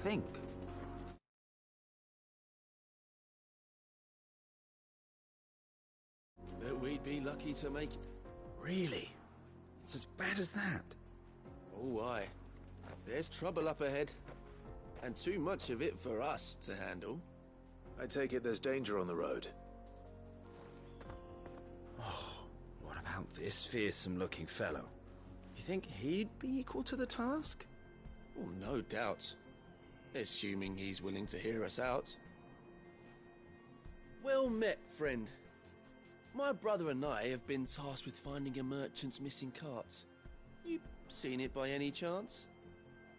think. That we'd be lucky to make it. Really? It's as bad as that? Oh, aye. There's trouble up ahead. And too much of it for us to handle. I take it there's danger on the road. Oh, what about this fearsome-looking fellow? You think he'd be equal to the task? Oh, no doubt. Assuming he's willing to hear us out. Well met, friend. My brother and I have been tasked with finding a merchant's missing cart. You seen it by any chance?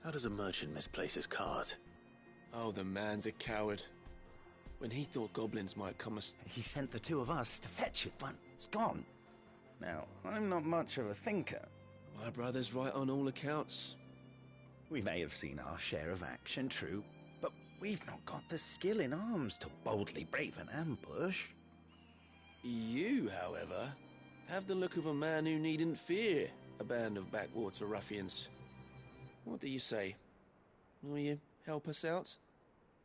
How does a merchant misplace his cart? Oh, the man's a coward. When he thought goblins might come He sent the two of us to fetch it, but it's gone. Now, I'm not much of a thinker. My brother's right on all accounts. We may have seen our share of action, true, but we've not got the skill in arms to boldly brave an ambush. You, however, have the look of a man who needn't fear a band of backwater ruffians. What do you say? Will you help us out?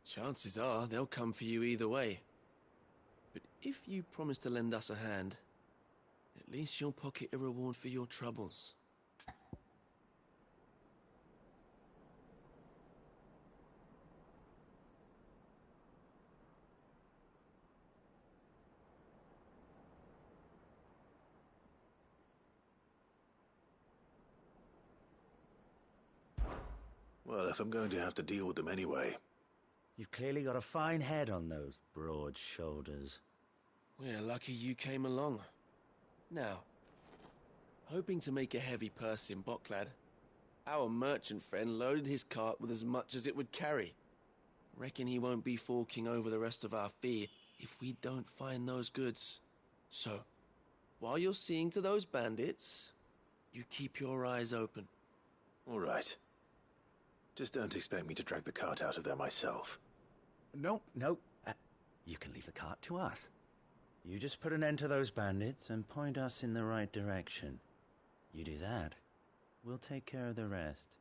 Chances are they'll come for you either way. But if you promise to lend us a hand, at least you'll pocket a reward for your troubles. Well, if I'm going to have to deal with them anyway. You've clearly got a fine head on those broad shoulders. We're lucky you came along. Now, hoping to make a heavy purse in Bocklad, our merchant friend loaded his cart with as much as it would carry. Reckon he won't be forking over the rest of our fee if we don't find those goods. So, while you're seeing to those bandits, you keep your eyes open. All right. Just don't expect me to drag the cart out of there myself. No. You can leave the cart to us. You just put an end to those bandits and point us in the right direction. You do that, we'll take care of the rest.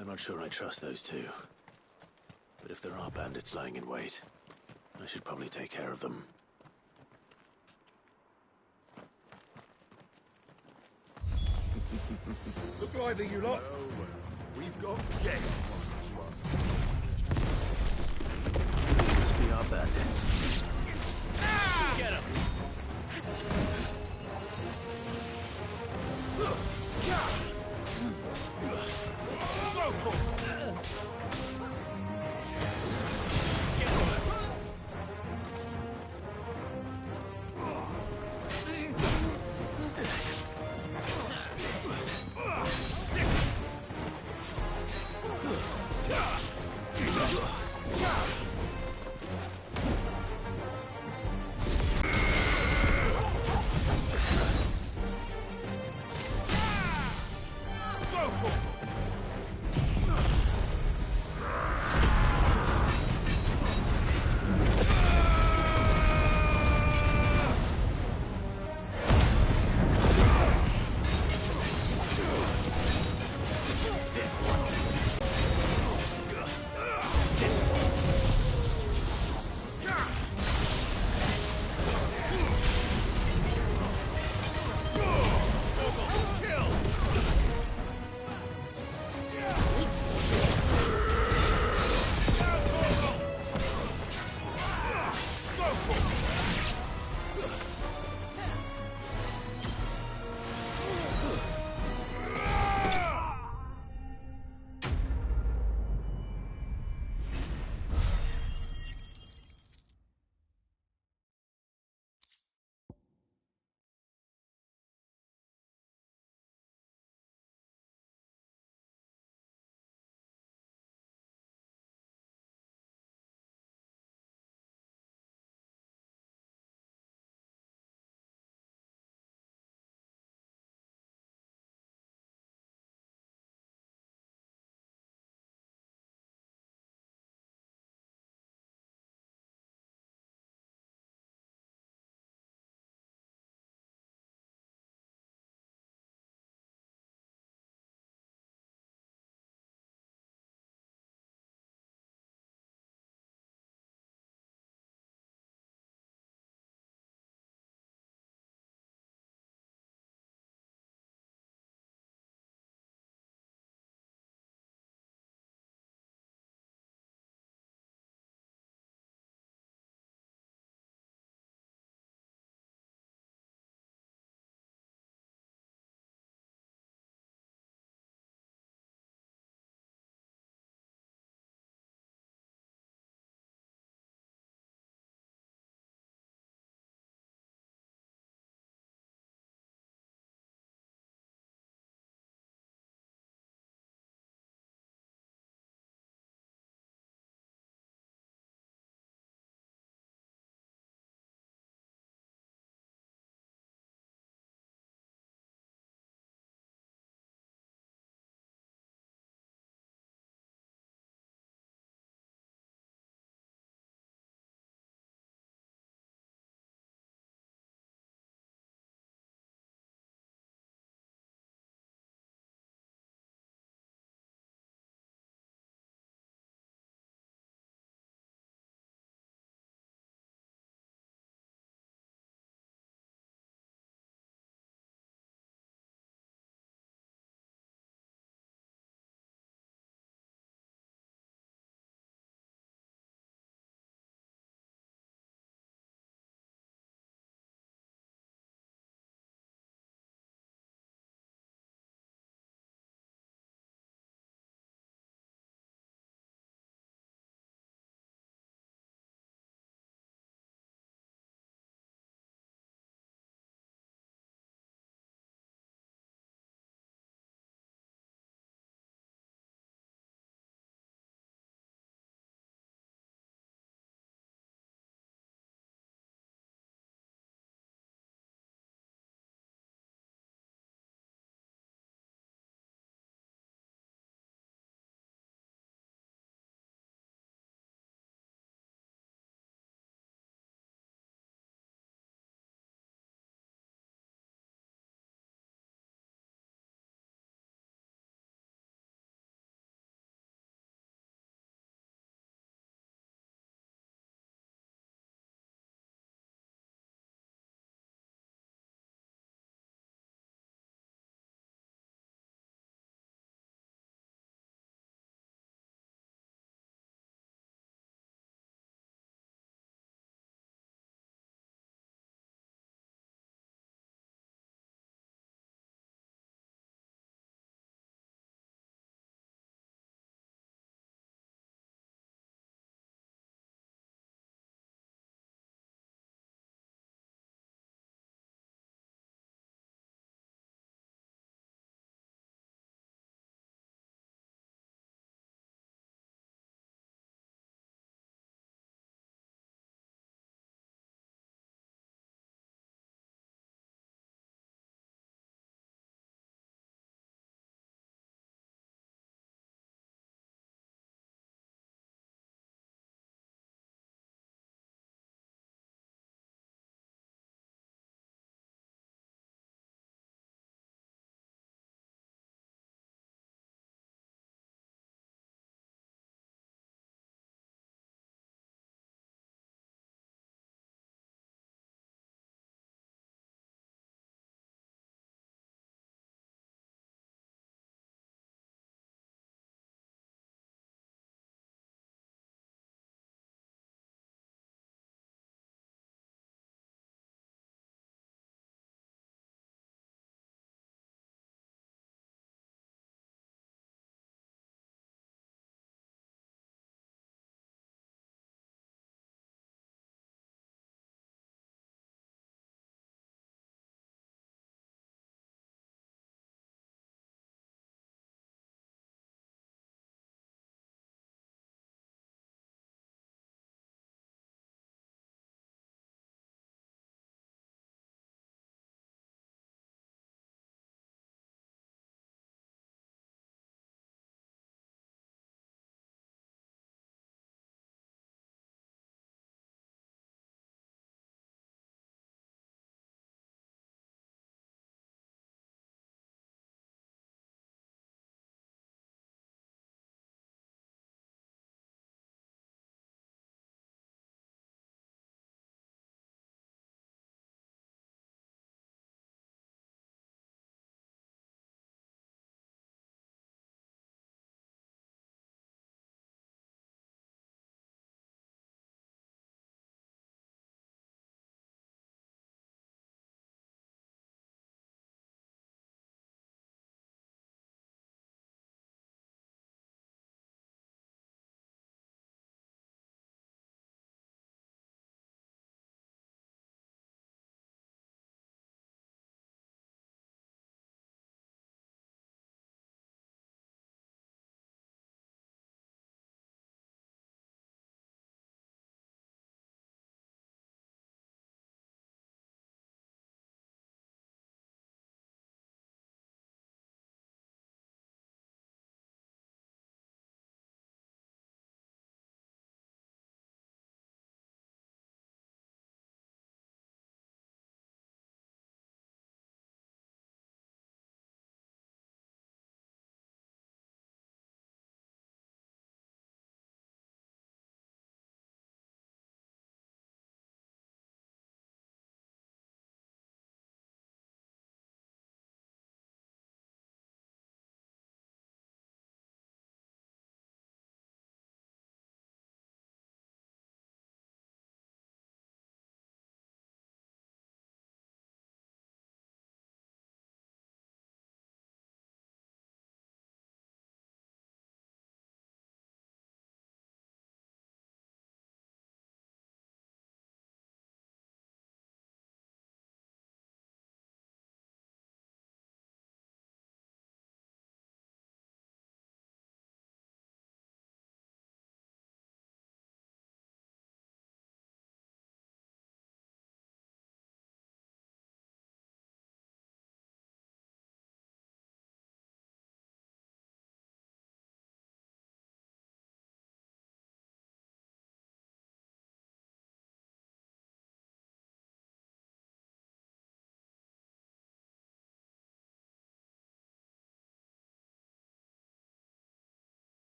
I'm not sure I trust those two. But if there are bandits lying in wait, I should probably take care of them. Look lively, you lot. We've got guests. These must be our bandits. Get him!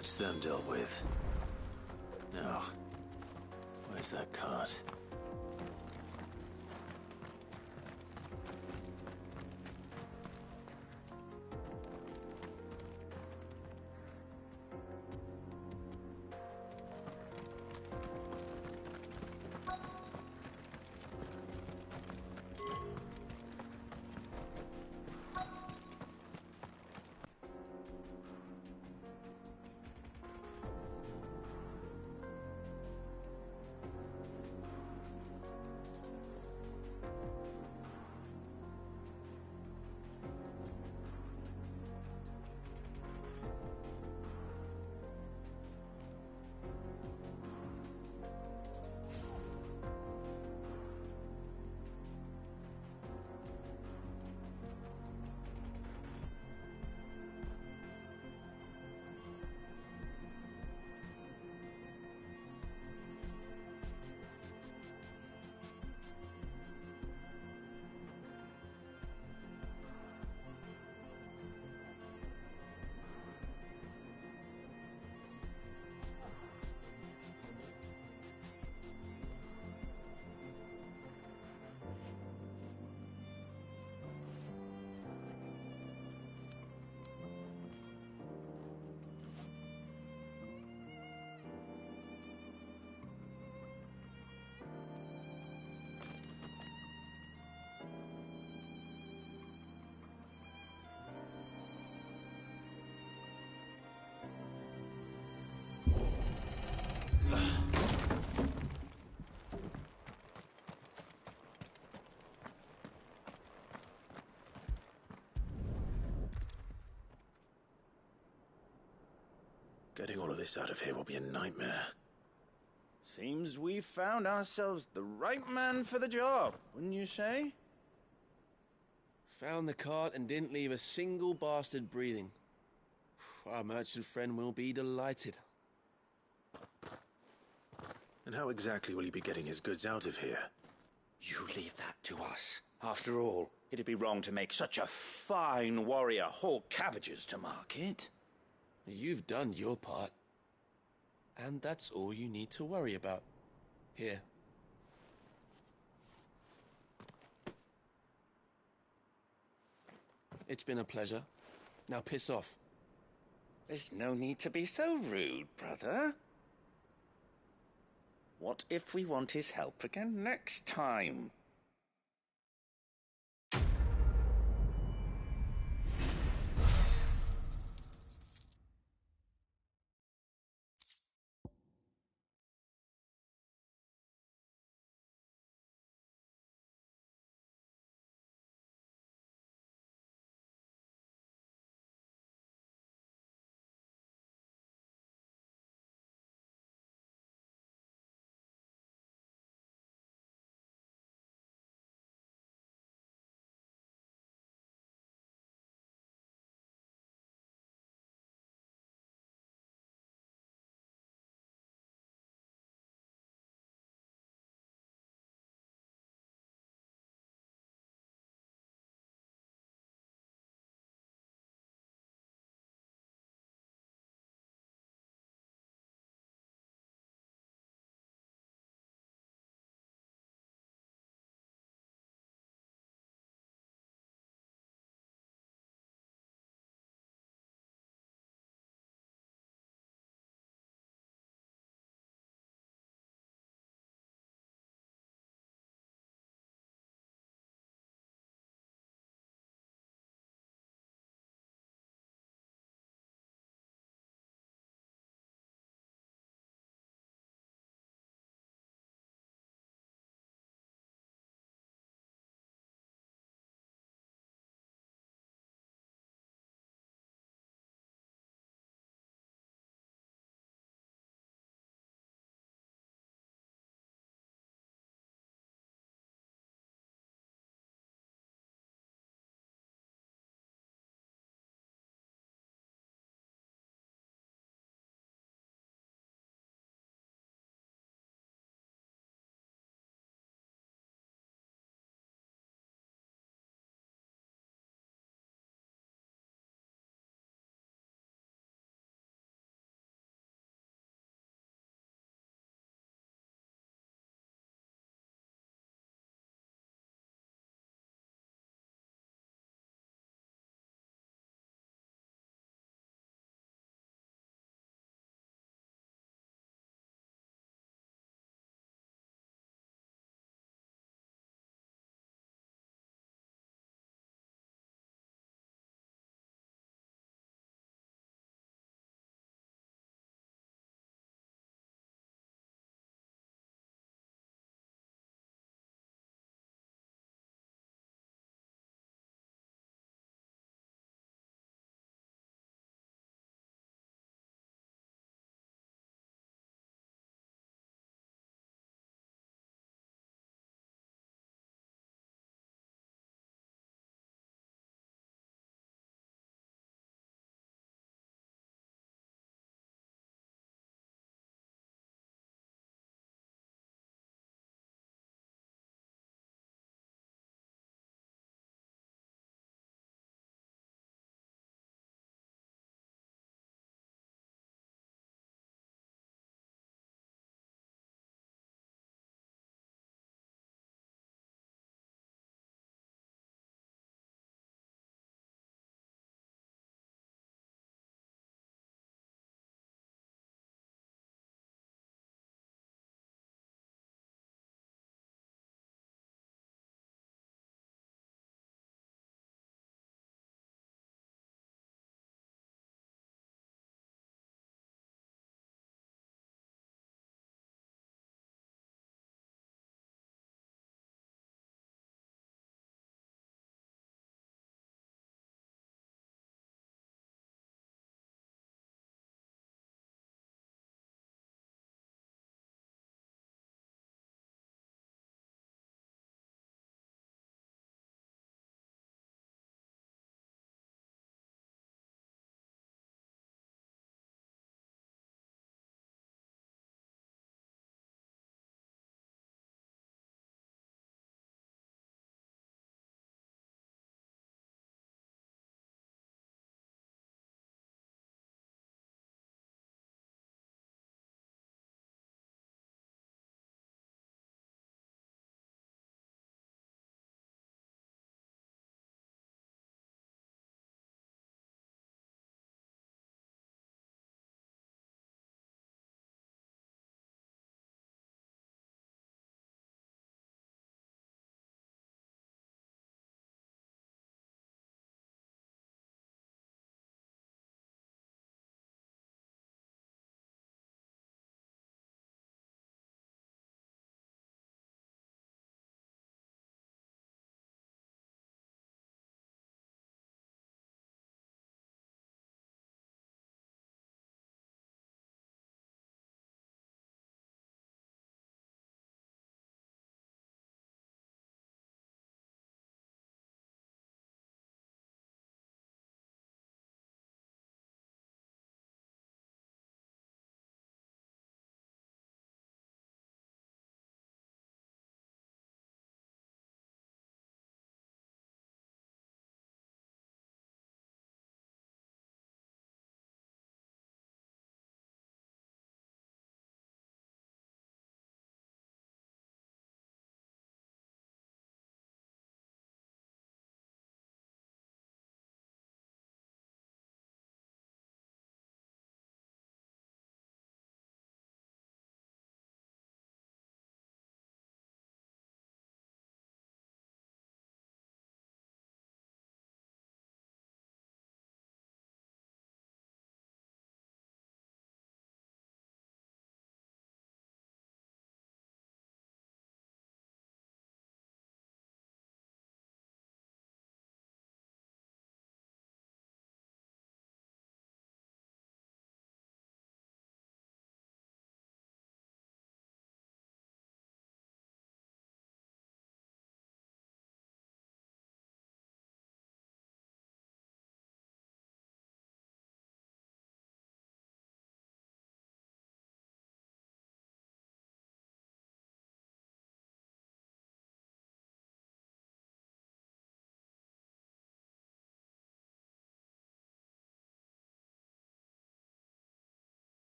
That's them dealt with. Now, where's that cart? Getting all of this out of here will be a nightmare. Seems we've found ourselves the right man for the job, wouldn't you say? Found the cart and didn't leave a single bastard breathing. Our merchant friend will be delighted. And how exactly will he be getting his goods out of here? You leave that to us. After all, it'd be wrong to make such a fine warrior haul cabbages to market. You've done your part. And that's all you need to worry about. Here. It's been a pleasure. Now piss off. There's no need to be so rude, brother. What if we want his help again next time?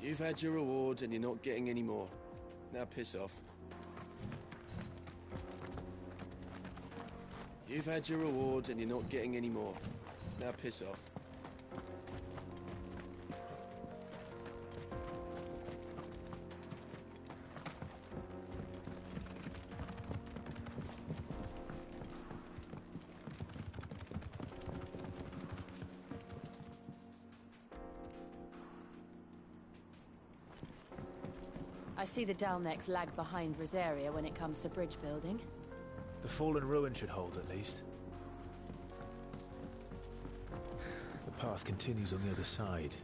You've had your reward and you're not getting any more. Now piss off. You've had your reward and you're not getting any more. Now piss off. I see the Dalmex lag behind Rosaria when it comes to bridge building. The fallen ruin should hold, at least. The path continues on the other side.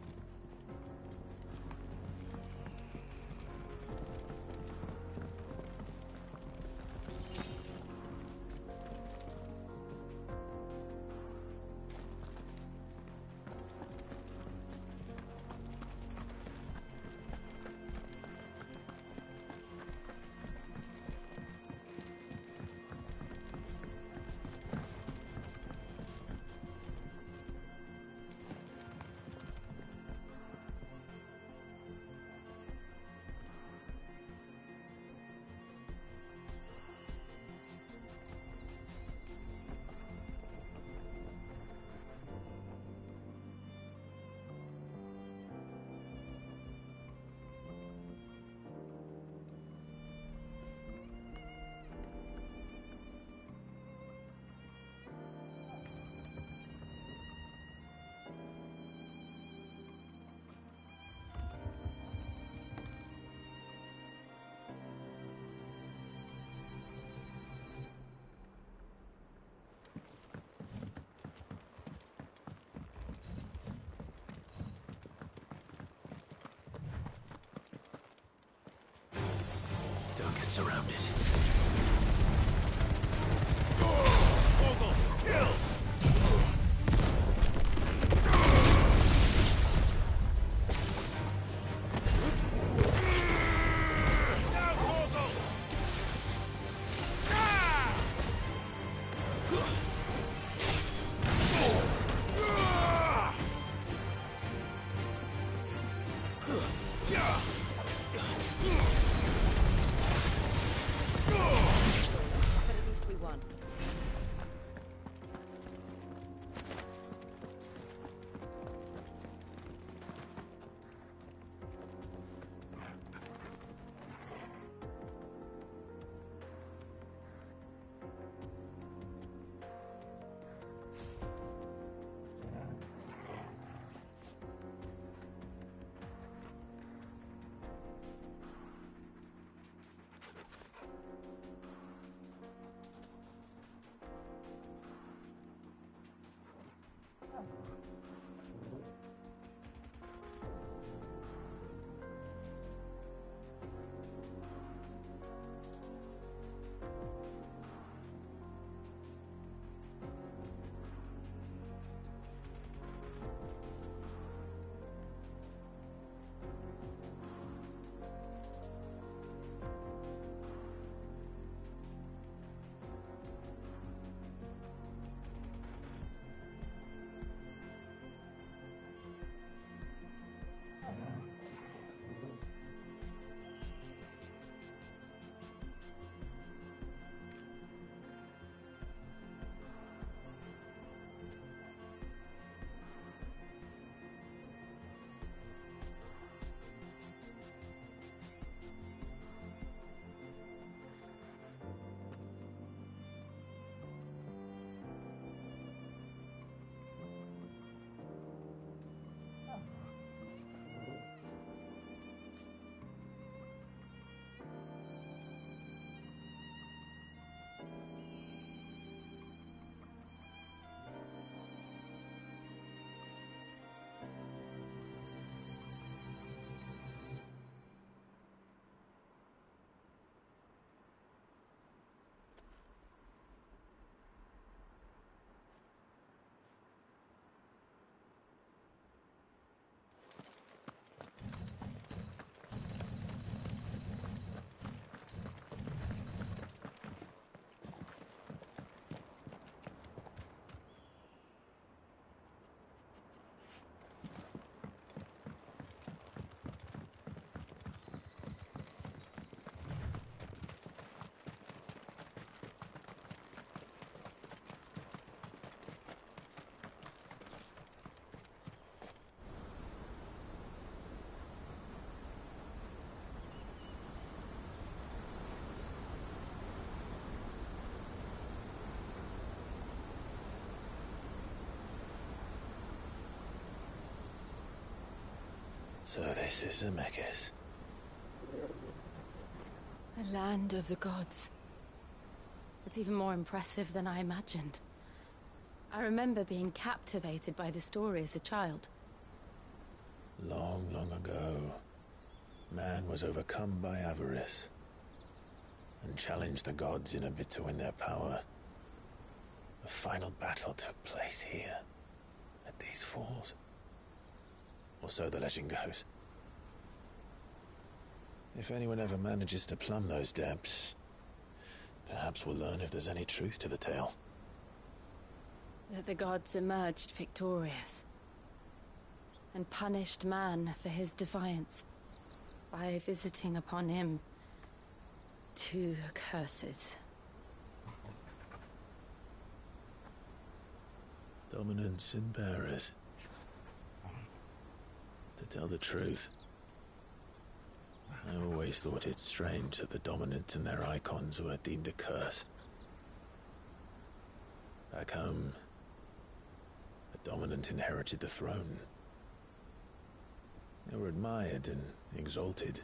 Don't get surrounded. Kill! So this is Zemeckis. The land of the gods. It's even more impressive than I imagined. I remember being captivated by the story as a child. Long, long ago, man was overcome by avarice and challenged the gods in a bid to win their power. The final battle took place here, at these falls. Or so the legend goes. If anyone ever manages to plumb those depths, perhaps we'll learn if there's any truth to the tale. That the gods emerged victorious and punished man for his defiance by visiting upon him 2 curses. Dominance and bearers. To tell the truth, I always thought it strange that the dominant and their icons were deemed a curse. Back home, the dominant inherited the throne. They were admired and exalted,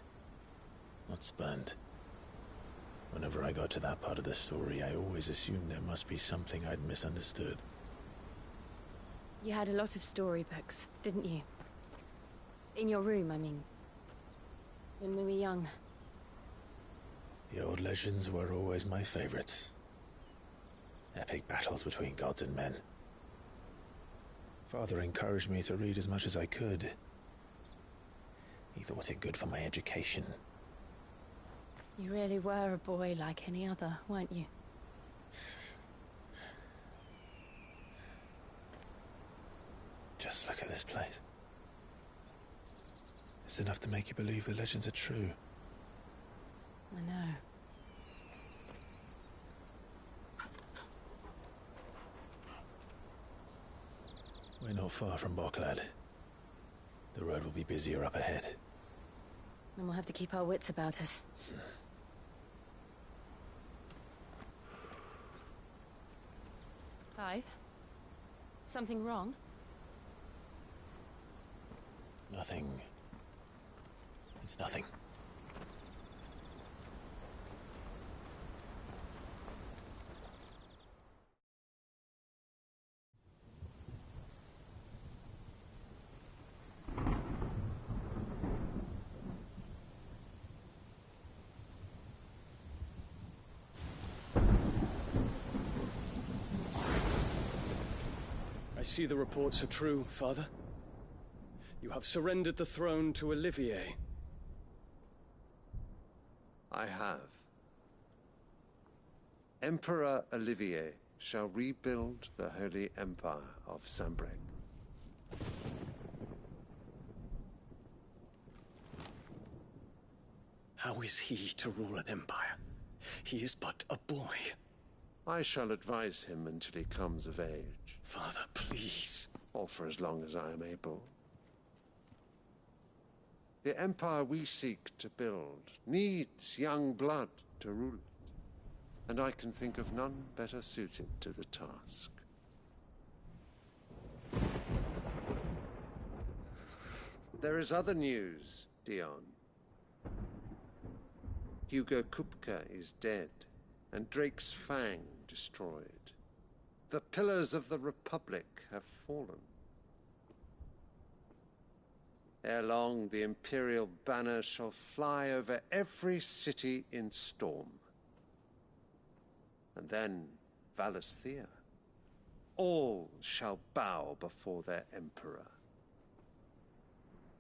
not spurned. Whenever I got to that part of the story, I always assumed there must be something I'd misunderstood. You had a lot of storybooks, didn't you? In your room, I mean. When we were young. The old legends were always my favorites. Epic battles between gods and men. Father encouraged me to read as much as I could. He thought it good for my education. You really were a boy like any other, weren't you? Just look at this place. It's enough to make you believe the legends are true. I know. We're not far from Boklad. The road will be busier up ahead. Then we'll have to keep our wits about us. Clive? Something wrong? Nothing. It's nothing. I see the reports are true, Father. You have surrendered the throne to Olivier. I have. Emperor Olivier shall rebuild the Holy Empire of Sambrec. How is he to rule an empire? He is but a boy. I shall advise him until he comes of age, Father, please. or for as long as I am able. The empire we seek to build needs young blood to rule it, and I can think of none better suited to the task. There is other news, Dion. Hugo Kupka is dead, and Drake's Fang destroyed. The pillars of the Republic have fallen. Ere long, the Imperial banner shall fly over every city in Storm. And then, Valisthea. All shall bow before their Emperor.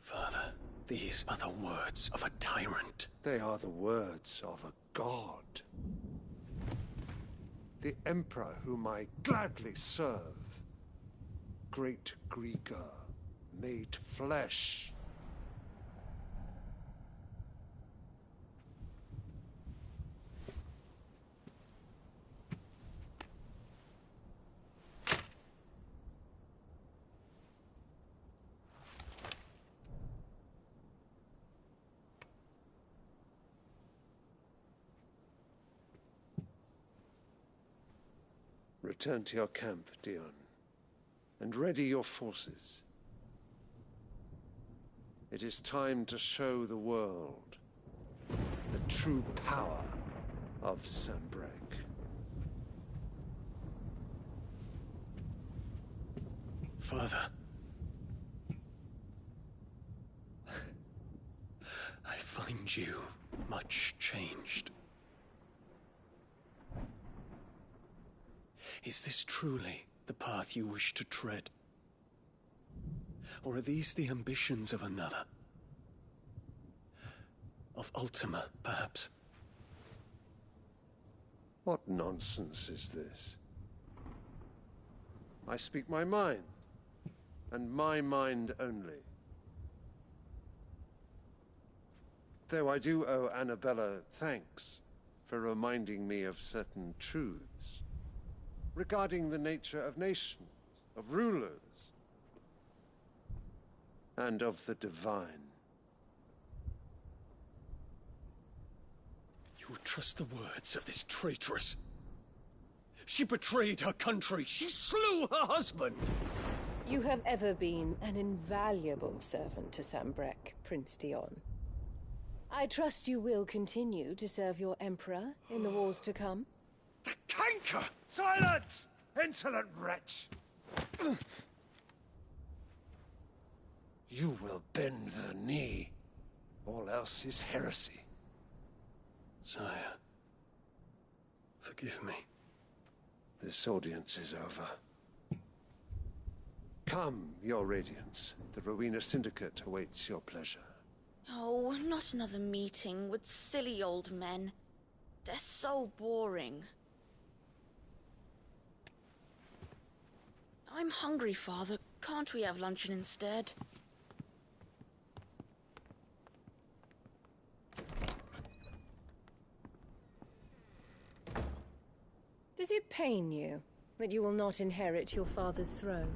Father, these are the words of a tyrant. They are the words of a god. The Emperor whom I gladly serve. Great Grieger, made flesh. Return to your camp, Dion, and ready your forces. It is time to show the world the true power of Sanbreque. Father. I find you much changed. Is this truly the path you wish to tread? Or are these the ambitions of another? Of Ultima, perhaps? What nonsense is this? I speak my mind, and my mind only. Though I do owe Annabella thanks for reminding me of certain truths regarding the nature of nations, of rulers, and of the divine. You would trust the words of this traitress? She betrayed her country. She slew her husband. You have ever been an invaluable servant to Sanbreque, Prince Dion. I trust you will continue to serve your Emperor in the wars to come. The canker! Silence! Insolent wretch! You will bend the knee. All else is heresy. Sire, forgive me. This audience is over. Come, your Radiance. The Rowena Syndicate awaits your pleasure. Oh, not another meeting with silly old men. They're so boring. I'm hungry, Father. Can't we have luncheon instead? Does it pain you that you will not inherit your father's throne?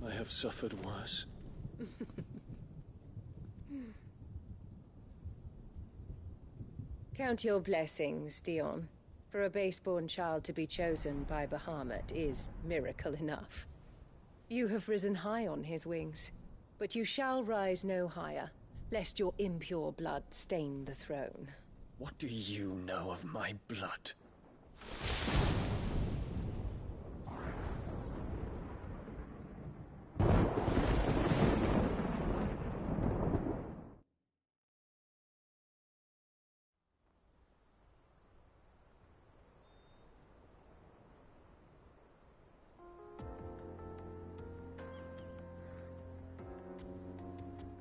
I have suffered worse. Count your blessings, Dion. For a base-born child to be chosen by Bahamut is miracle enough. You have risen high on his wings, but you shall rise no higher, lest your impure blood stain the throne. What do you know of my blood?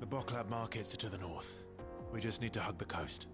The Boklab markets are to the north. We just need to hug the coast.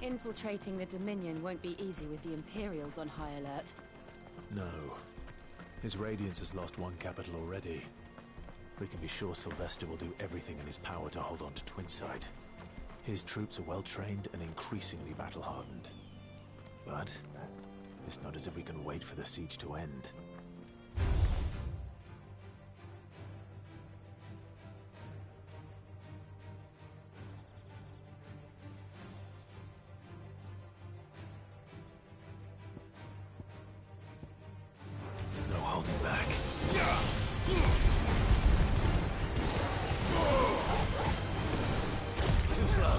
Infiltrating the Dominion won't be easy with the Imperials on high alert. No. His Radiance has lost one capital already. We can be sure Sylvester will do everything in his power to hold on to Twinside. His troops are well-trained and increasingly battle-hardened. But it's not as if we can wait for the siege to end. holding back. Too slow.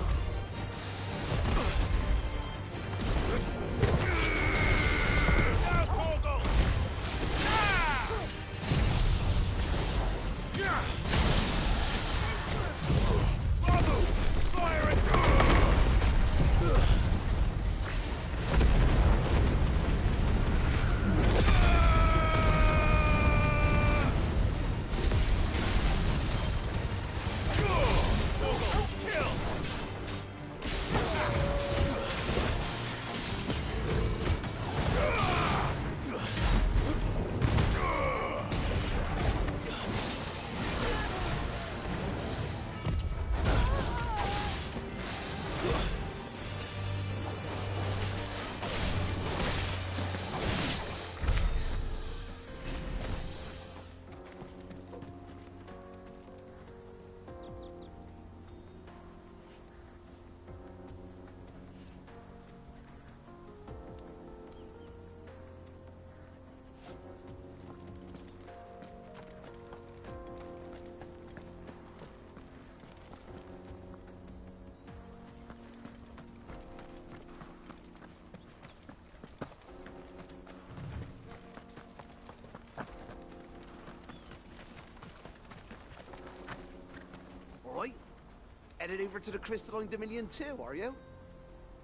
Headed over to the Crystalline Dominion too, are you?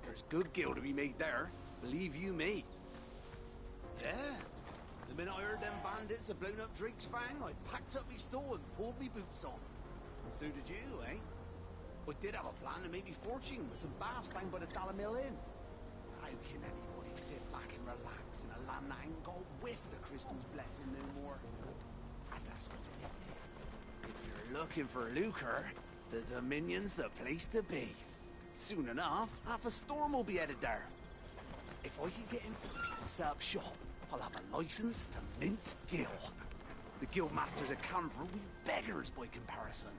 There's good gil to be made there, believe you me. Yeah. The minute I heard them bandits had blown up Drake's Fang, I packed up my store and pulled me boots on. And so did you, eh? I did have a plan to make me fortune with some baths down by the Dalamil Inn. How can anybody sit back and relax in a land that ain't got a whiff of the crystal's blessing no more? And that's what it is. If you're looking for lucre, the Dominion's the place to be. Soon enough, half a storm will be headed there. If I can get in first and set up shop, I'll have a license to mint gil. The guildmasters at Canberra will be beggars by comparison.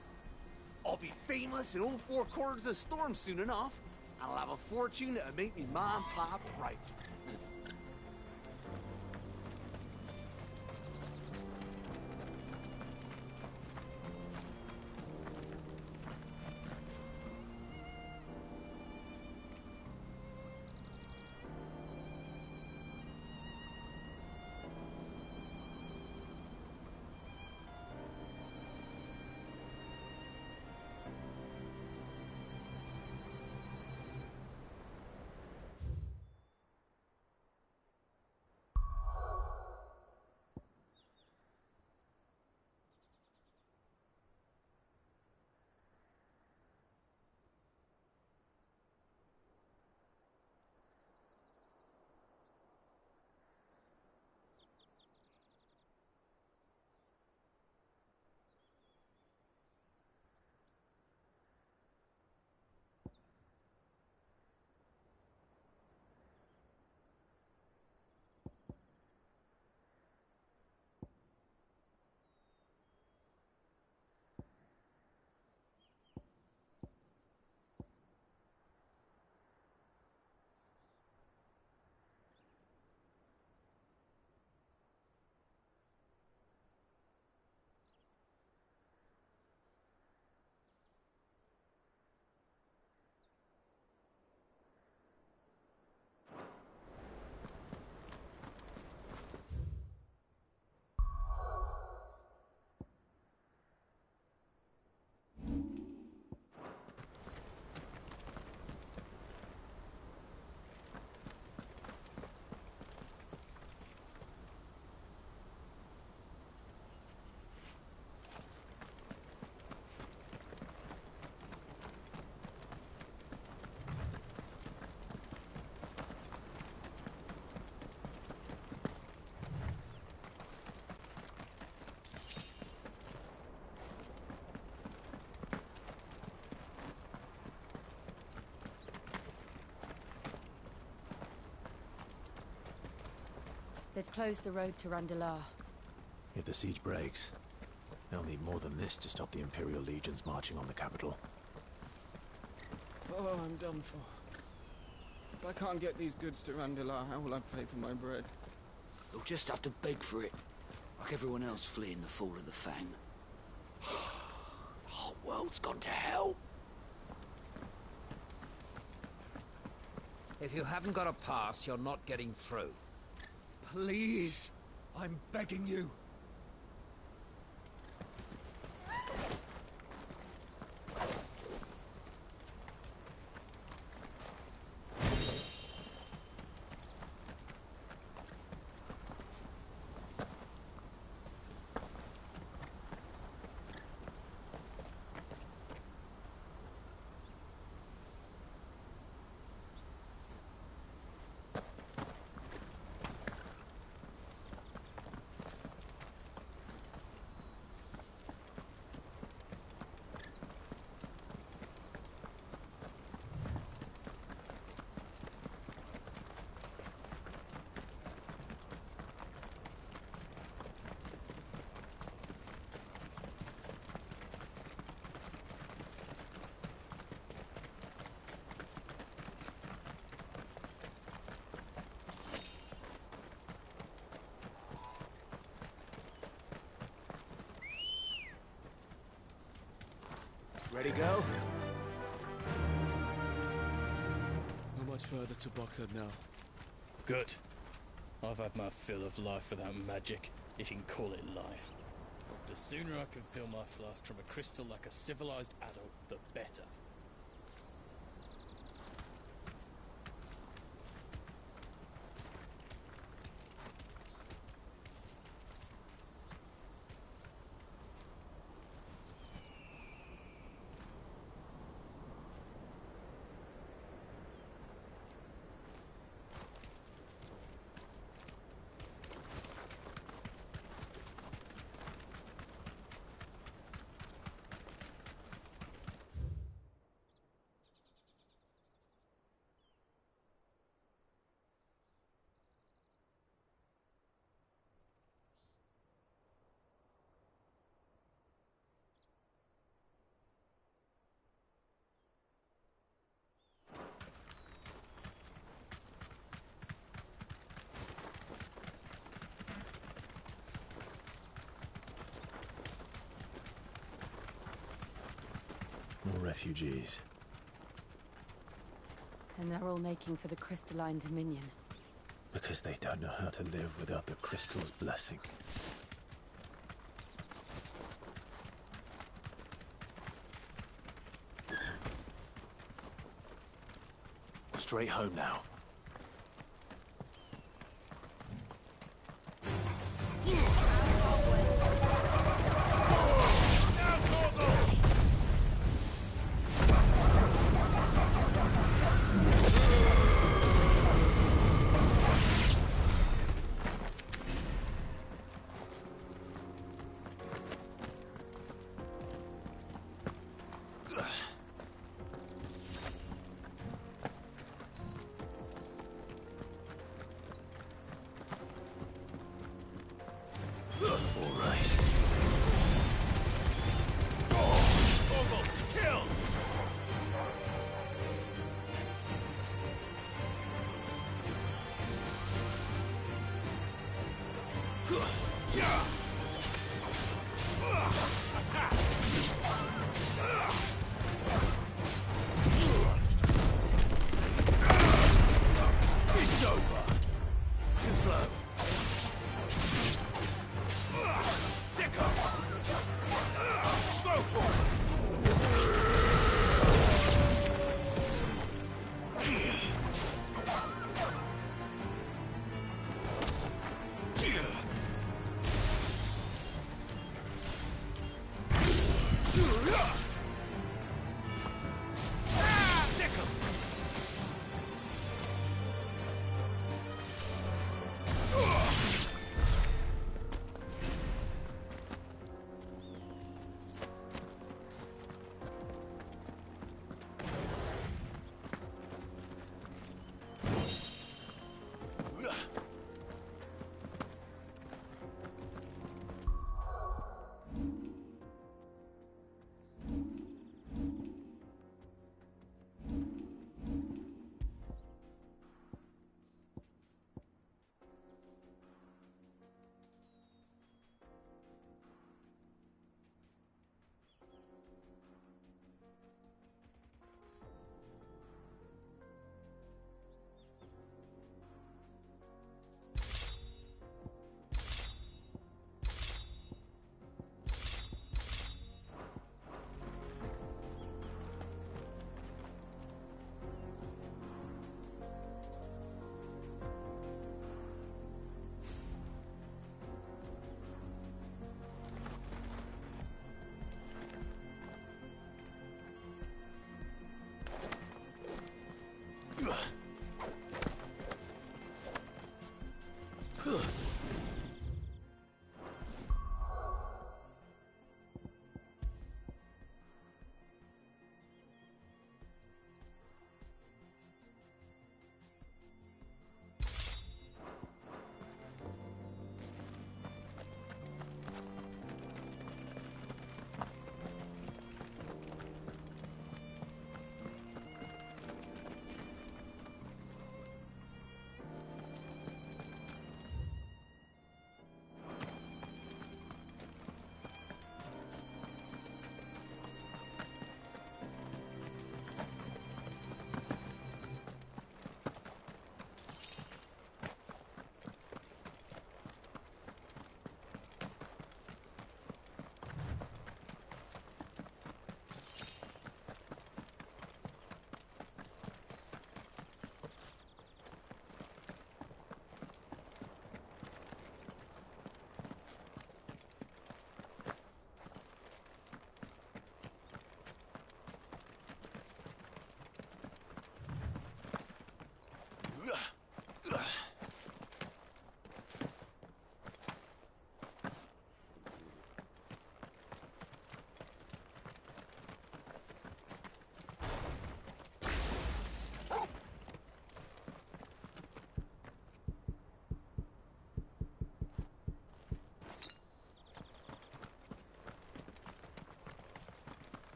I'll be famous in all four quarters of Storm soon enough, and I'll have a fortune that'll make me ma and pa proud. They've closed the road to Randalar. If the siege breaks, they'll need more than this to stop the Imperial legions marching on the capital. Oh, I'm done for. If I can't get these goods to Randalar, how will I pay for my bread? You'll just have to beg for it. Like everyone else fleeing the fall of the Fang. The whole world's gone to hell. If you haven't got a pass, you're not getting through. Please, I'm begging you. Ready, girl? Not much further to Baghdad now. Good. I've had my fill of life without magic, if you can call it life. The sooner I can fill my flask from a crystal like a civilized adult, the better. More refugees. And they're all making for the crystalline dominion. Because they don't know how to live without the crystal's blessing. Straight home now.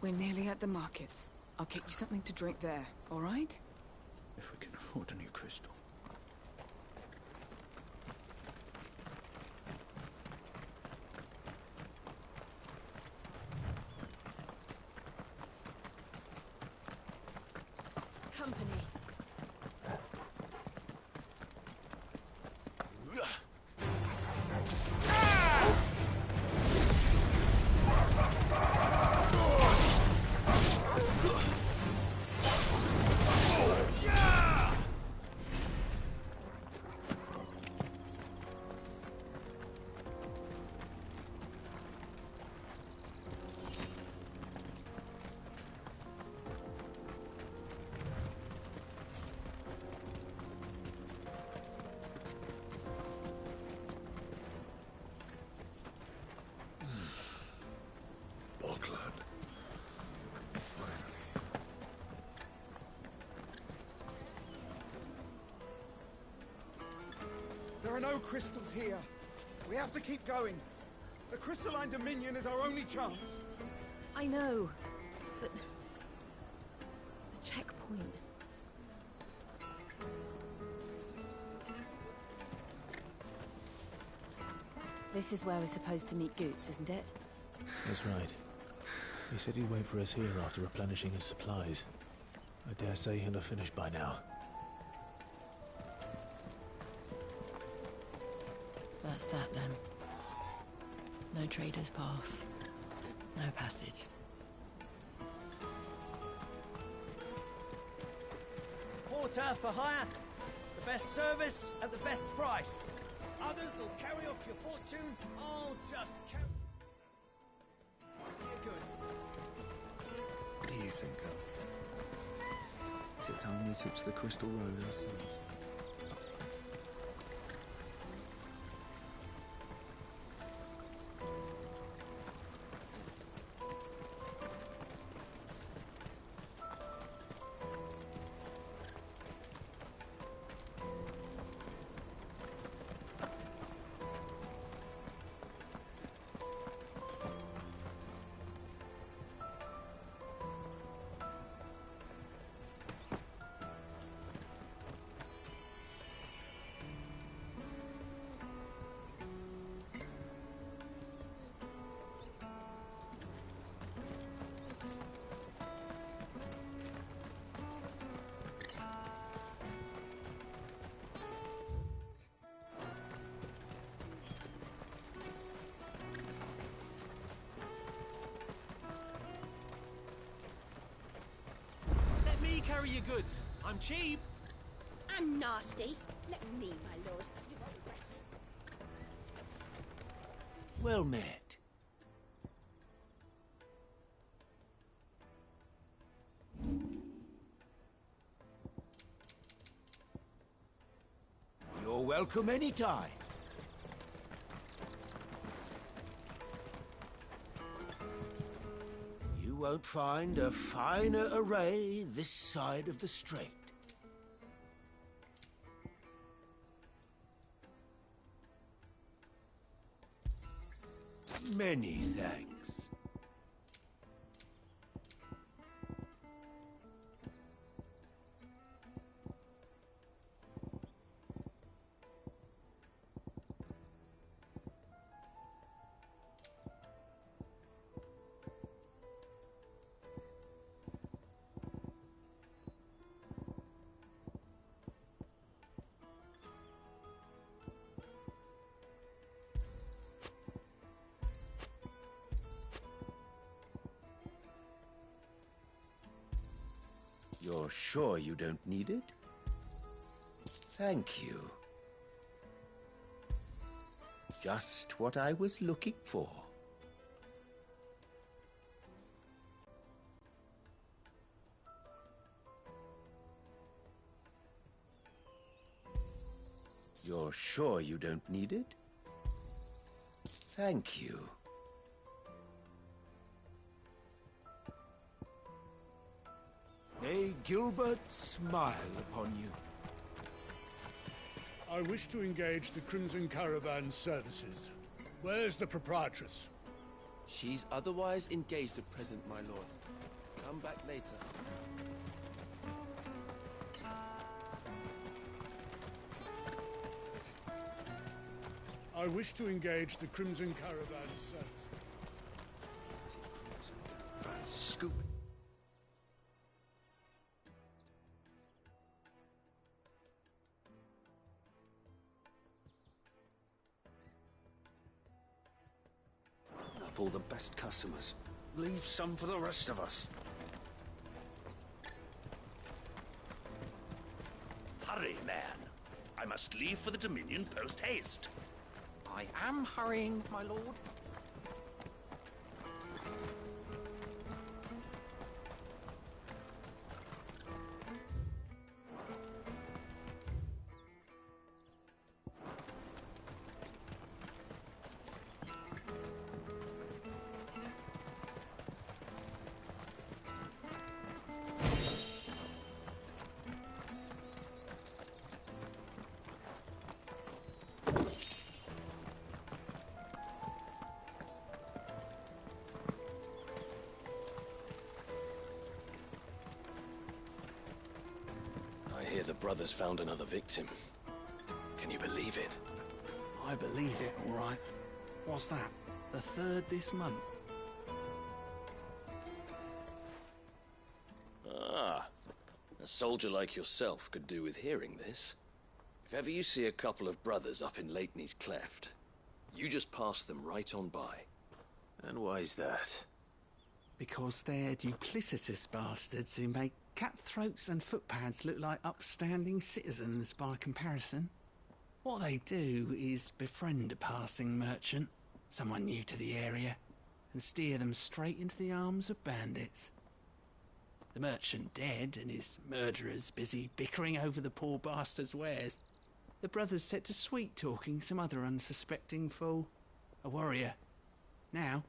We're nearly at the markets. I'll get you something to drink there, all right? If we can afford a new crystal. Company. There are no crystals here. We have to keep going. The Crystalline Dominion is our only chance. I know, but... the checkpoint... This is where we're supposed to meet Goots, isn't it? That's right. He said he'd wait for us here after replenishing his supplies. I dare say he'll have finished by now. That's that, then. No trader's pass. No passage. Porter for hire. The best service at the best price. Others will carry off your fortune. I'll just carry your goods. What do you think, Al? Is it time we took to the Crystal Road ourselves? Carry your goods. I'm cheap. And nasty. Let me, my lord. You won't regret it. Well met. You're welcome anytime. You won't find a finer array this side of the strait. Many thanks. You're sure you don't need it? Thank you. Just what I was looking for. You're sure you don't need it? Thank you. May Gilbert smile upon you. I wish to engage the Crimson Caravan's services. Where's the proprietress? She's otherwise engaged at present, my lord. come back later. I wish to engage the Crimson Caravan service. Scoop. Up all the best customers. Leave some for the rest of us. Hurry, man. I must leave for the Dominion post-haste. I am hurrying, my lord. I hear the brothers found another victim. Can you believe it? I believe it, all right. What's that? The third this month? Ah, a soldier like yourself could do with hearing this. If ever you see a couple of brothers up in Lakeney's Cleft, you just pass them right on by. And why is that? Because they're duplicitous bastards who make cutthroats and footpads look like upstanding citizens by comparison. What they do is befriend a passing merchant, someone new to the area, and steer them straight into the arms of bandits. The merchant dead and his murderers busy bickering over the poor bastard's wares. The brothers set to sweet-talking some other unsuspecting fool, a warrior. Now,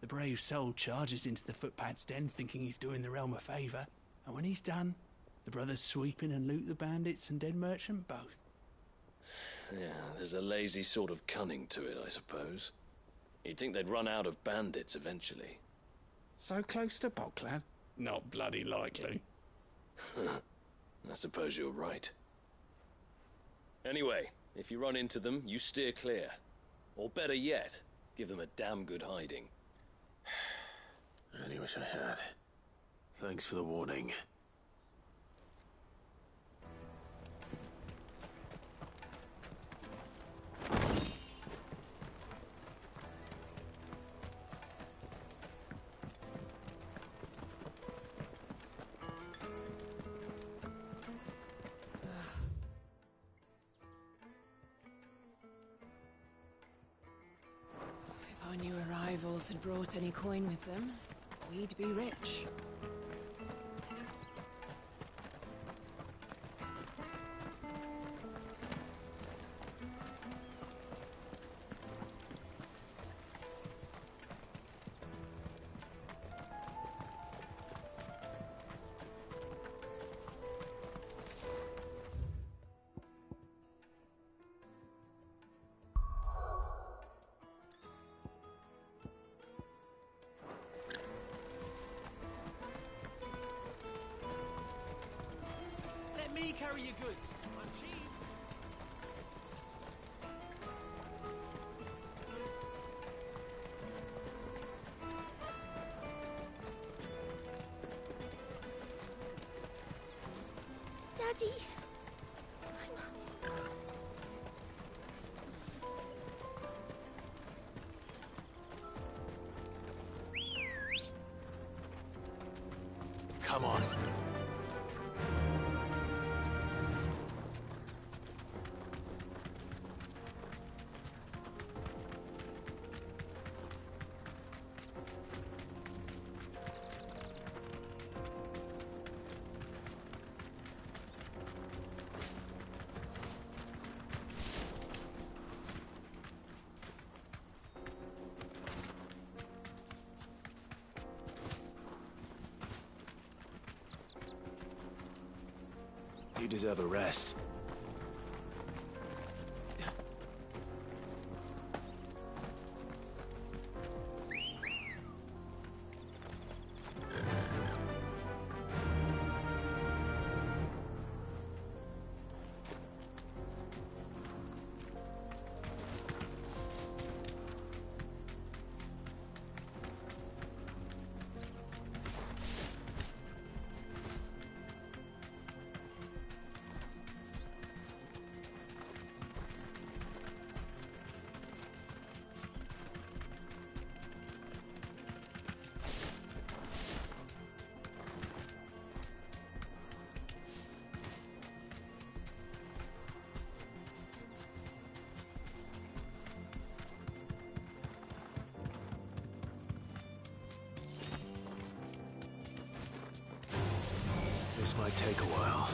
the brave soul charges into the footpad's den thinking he's doing the realm a favour, and when he's done, the brothers sweep in and loot the bandits and dead merchant both. Yeah, there's a lazy sort of cunning to it, I suppose. You'd think they'd run out of bandits eventually. So close to Boklad? Not bloody likely. I suppose you're right. Anyway, if you run into them, you steer clear. Or better yet, give them a damn good hiding. I only wish I had. Thanks for the warning. If our new arrivals had brought any coin with them, we'd be rich. Let me carry your goods. I'm cheap. Daddy. Come on. You deserve a rest. This might take a while.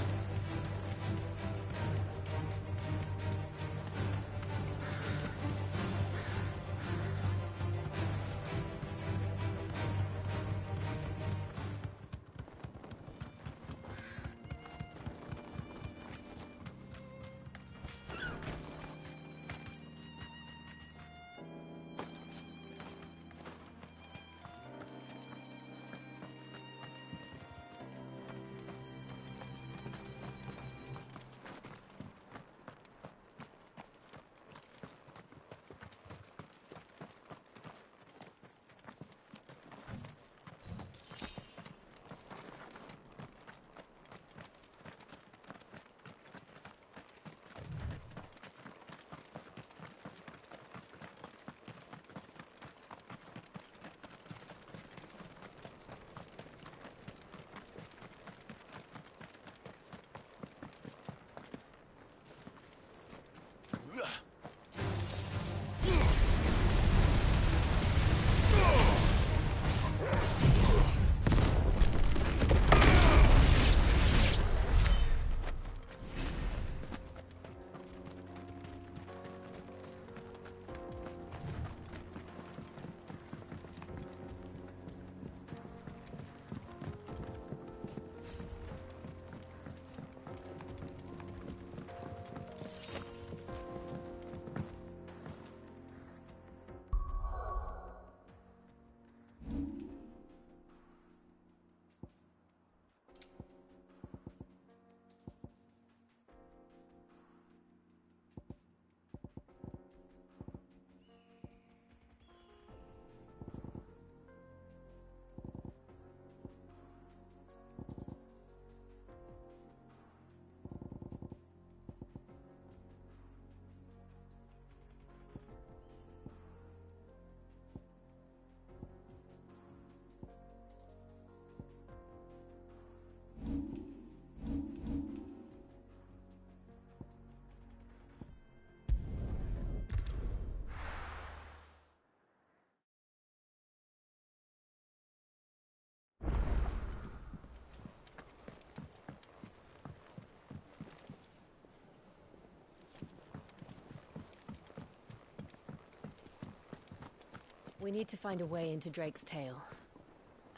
We need to find a way into Drake's tail.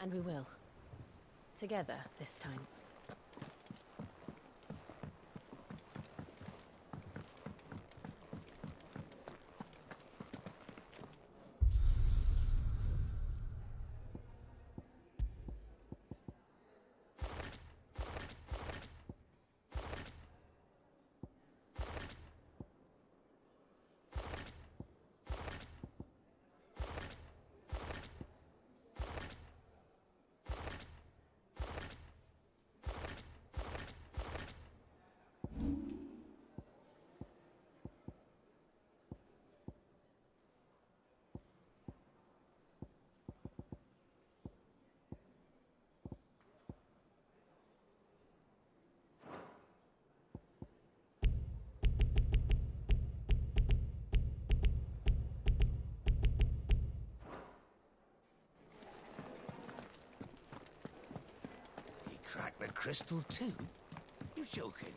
And we will. Together, this time. Crack the crystal too? You're joking.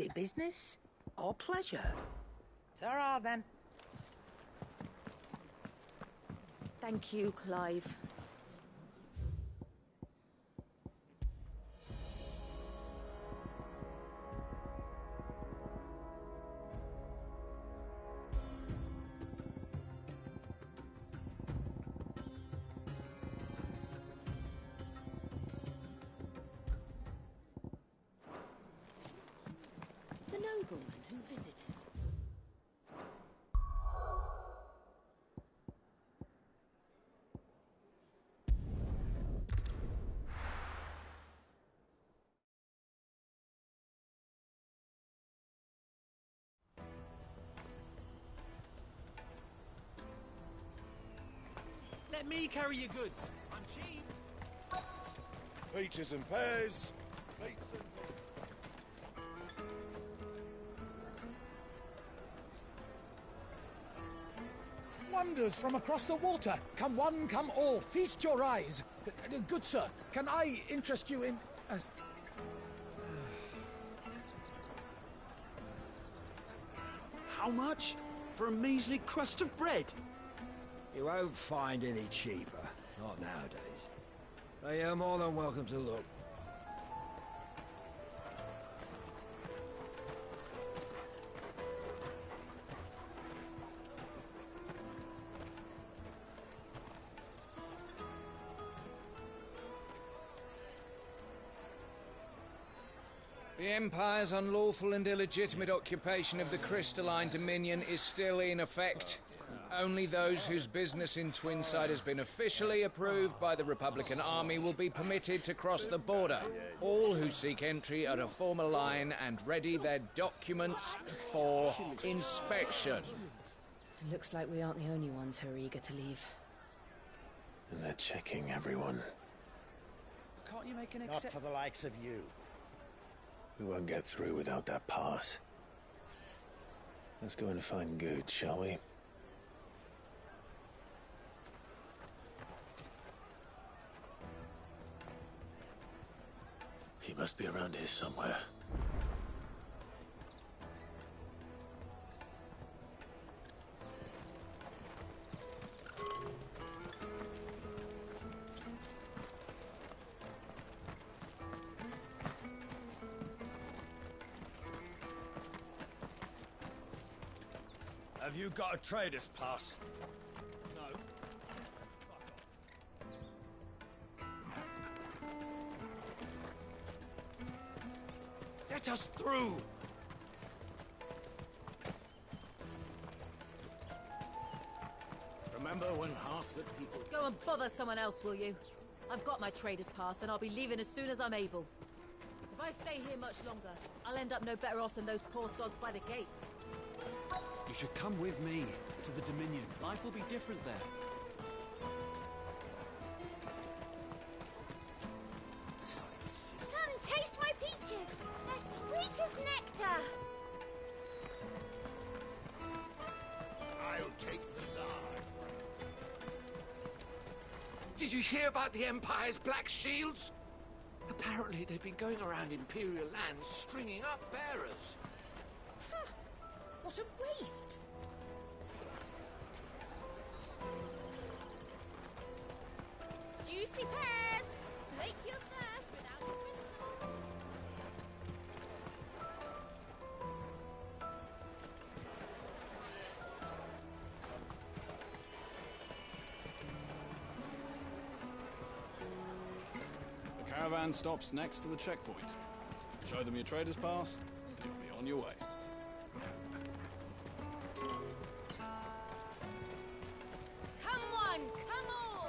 Is it business or pleasure? Ta-ra, then. Thank you, Clive. The nobleman who visited. Let me carry your goods. I'm cheap. Peaches and pears. Plates and... Wonders from across the water. Come one, come all. Feast your eyes. Good sir, can I interest you in... How much? For a measly crust of bread? You won't find any cheaper. Not nowadays. But you're more than welcome to look. The Empire's unlawful and illegitimate occupation of the Crystalline Dominion is still in effect. Only those whose business in Twinside has been officially approved by the Republican Army will be permitted to cross the border. All who seek entry are to form a line and ready their documents for inspection. It looks like we aren't the only ones who are eager to leave. And they're checking everyone. Can't you make an Not for the likes of you. We won't get through without that pass. Let's go and find Good, shall we? He must be around here somewhere. Have you got a trader's pass? No. Let us through! Remember when half the people... Go and bother someone else, will you? I've got my trader's pass and I'll be leaving as soon as I'm able. If I stay here much longer, I'll end up no better off than those poor sods by the gates. You should come with me to the Dominion. Life will be different there. Come, taste my peaches. They're sweet as nectar. I'll take the large. Did you hear about the Empire's Black Shields? Apparently they've been going around Imperial lands stringing up bearers. What a waste! Juicy pears. Slake your thirst without a crystal. The caravan stops next to the checkpoint. Show them your trader's pass, you'll be on your way. Come one, come all!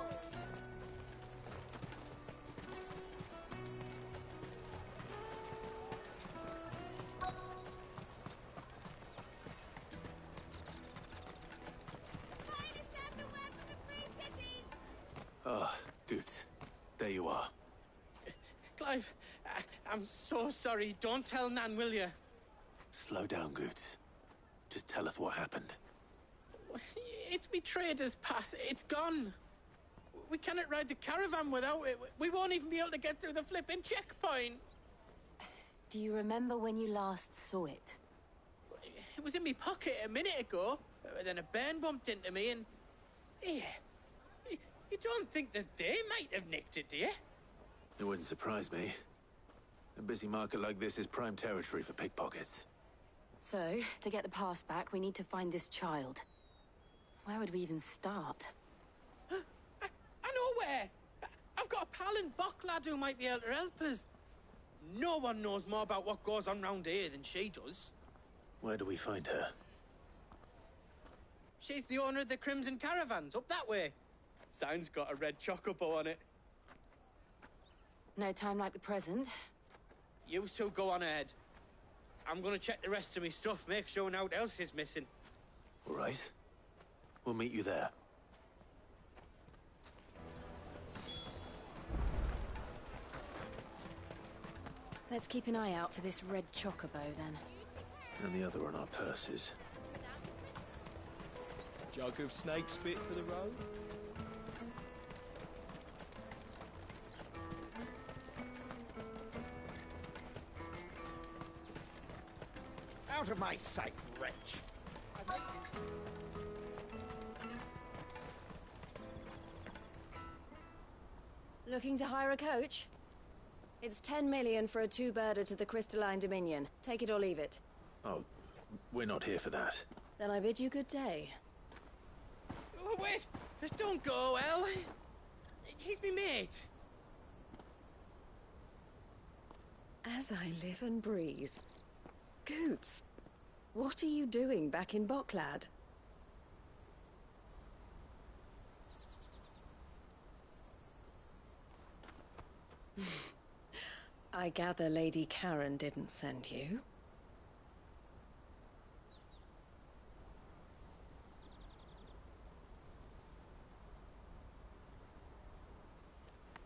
Finest everywhere from the free cities. Ah, Good. There you are. Clive, I'm so sorry. Don't tell Nan, will you? Slow down, Good. Just tell us what happened. It's me trader's pass. It's gone. We cannot ride the caravan without it. We won't even be able to get through the flipping checkpoint. Do you remember when you last saw it? It was in my pocket a minute ago. Then a bairn bumped into me and... Yeah. You don't think that they might have nicked it, do you? It wouldn't surprise me. A busy market like this is prime territory for pickpockets. So, to get the pass back, we need to find this child. Where would we even start? I know where! I've got a pal in Bocklad who might be able to help us. No one knows more about what goes on round here than she does. Where do we find her? She's the owner of the Crimson Caravans, up that way. Sign's got a red chocobo on it. No time like the present. You two go on ahead. I'm gonna check the rest of my stuff, make sure naught else is missing. All right. We'll meet you there. Let's keep an eye out for this red chocobo, then. And the other on our purses. Jug of snake spit for the road? Out of my sight, wretch! Looking to hire a coach? It's 10 million for a two-birder to the Crystalline Dominion. Take it or leave it. Oh, we're not here for that. Then I bid you good day. Oh, wait! Don't go, El. He's me mate. As I live and breathe. Goots, what are you doing back in Bocklad? I gather Lady Karen didn't send you.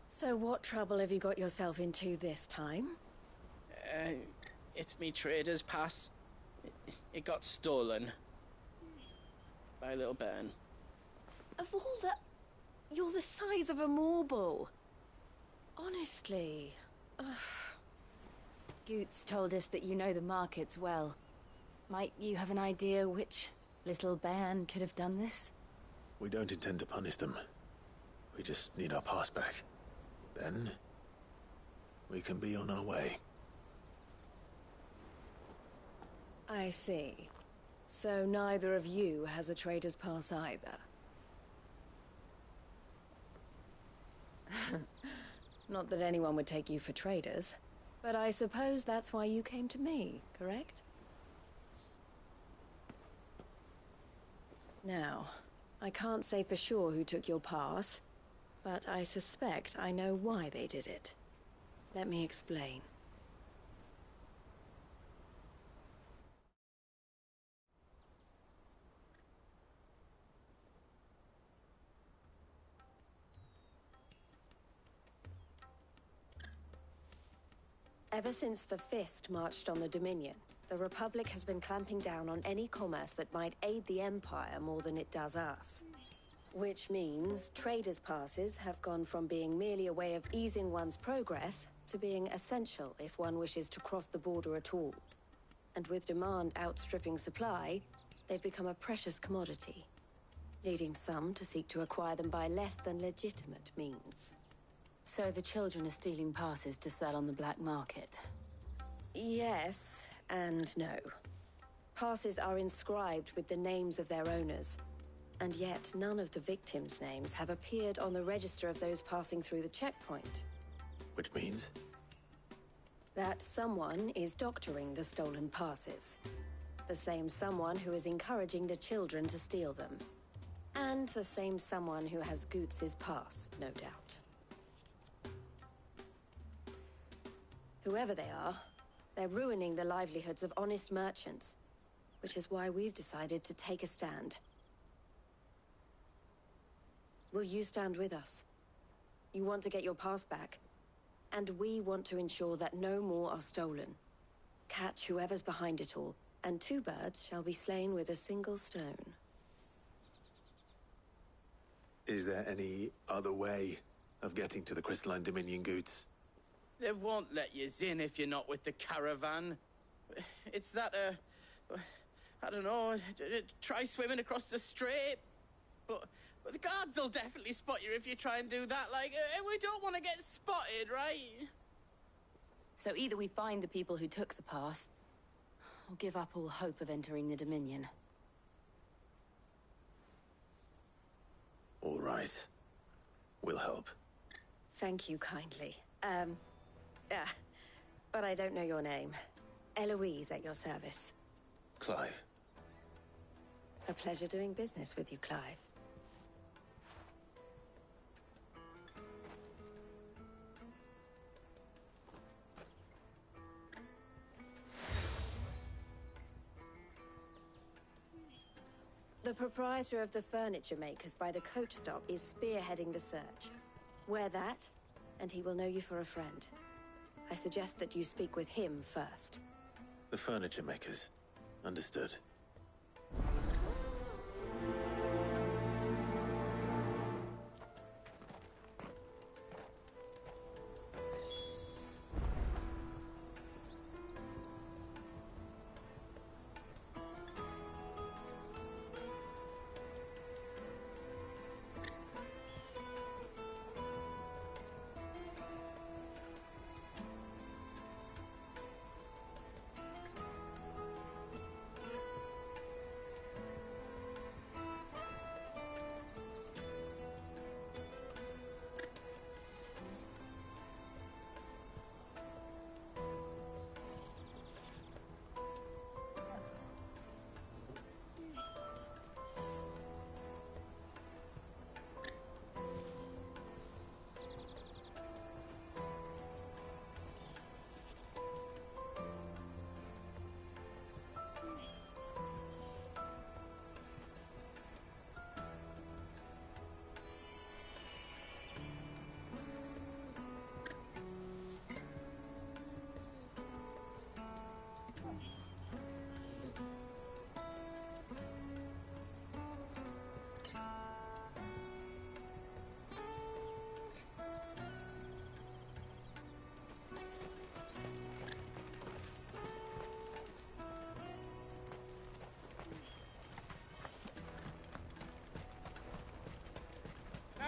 So what trouble have you got yourself into this time? It's me trader's pass. It got stolen. By a little bairn. Of all the... You're the size of a marble. Honestly. Ugh. Goots told us that you know the markets well. Might you have an idea which little bairn could have done this? We don't intend to punish them. We just need our pass back. Then, we can be on our way. I see. So neither of you has a trader's pass either. Not that anyone would take you for traders, but I suppose that's why you came to me, correct? Now, I can't say for sure who took your pass, but I suspect I know why they did it. Let me explain. Ever since the Fist marched on the Dominion, the Republic has been clamping down on any commerce that might aid the Empire more than it does us. Which means traders' passes have gone from being merely a way of easing one's progress to being essential if one wishes to cross the border at all. And with demand outstripping supply, they've become a precious commodity, leading some to seek to acquire them by less than legitimate means. So the children are stealing passes to sell on the black market? Yes, and no. Passes are inscribed with the names of their owners, and yet none of the victims' names have appeared on the register of those passing through the checkpoint. Which means? That someone is doctoring the stolen passes. The same someone who is encouraging the children to steal them. And the same someone who has Goots' pass, no doubt. Whoever they are, they're ruining the livelihoods of honest merchants, which is why we've decided to take a stand. Will you stand with us? You want to get your pass back, and we want to ensure that no more are stolen. Catch whoever's behind it all, and two birds shall be slain with a single stone. Is there any other way of getting to the Crystalline Dominion, Goots? They won't let you in if you're not with the caravan. It's that, I don't know, try swimming across the strait. But the guards will definitely spot you if you try and do that. Like, we don't want to get spotted, right? So either we find the people who took the pass, or give up all hope of entering the Dominion. All right. We'll help. Thank you kindly. But I don't know your name. Eloise at your service. Clive. A pleasure doing business with you, Clive. The proprietor of the furniture makers by the coach stop is spearheading the search. Wear that, and he will know you for a friend. I suggest that you speak with him first. The furniture makers. Understood.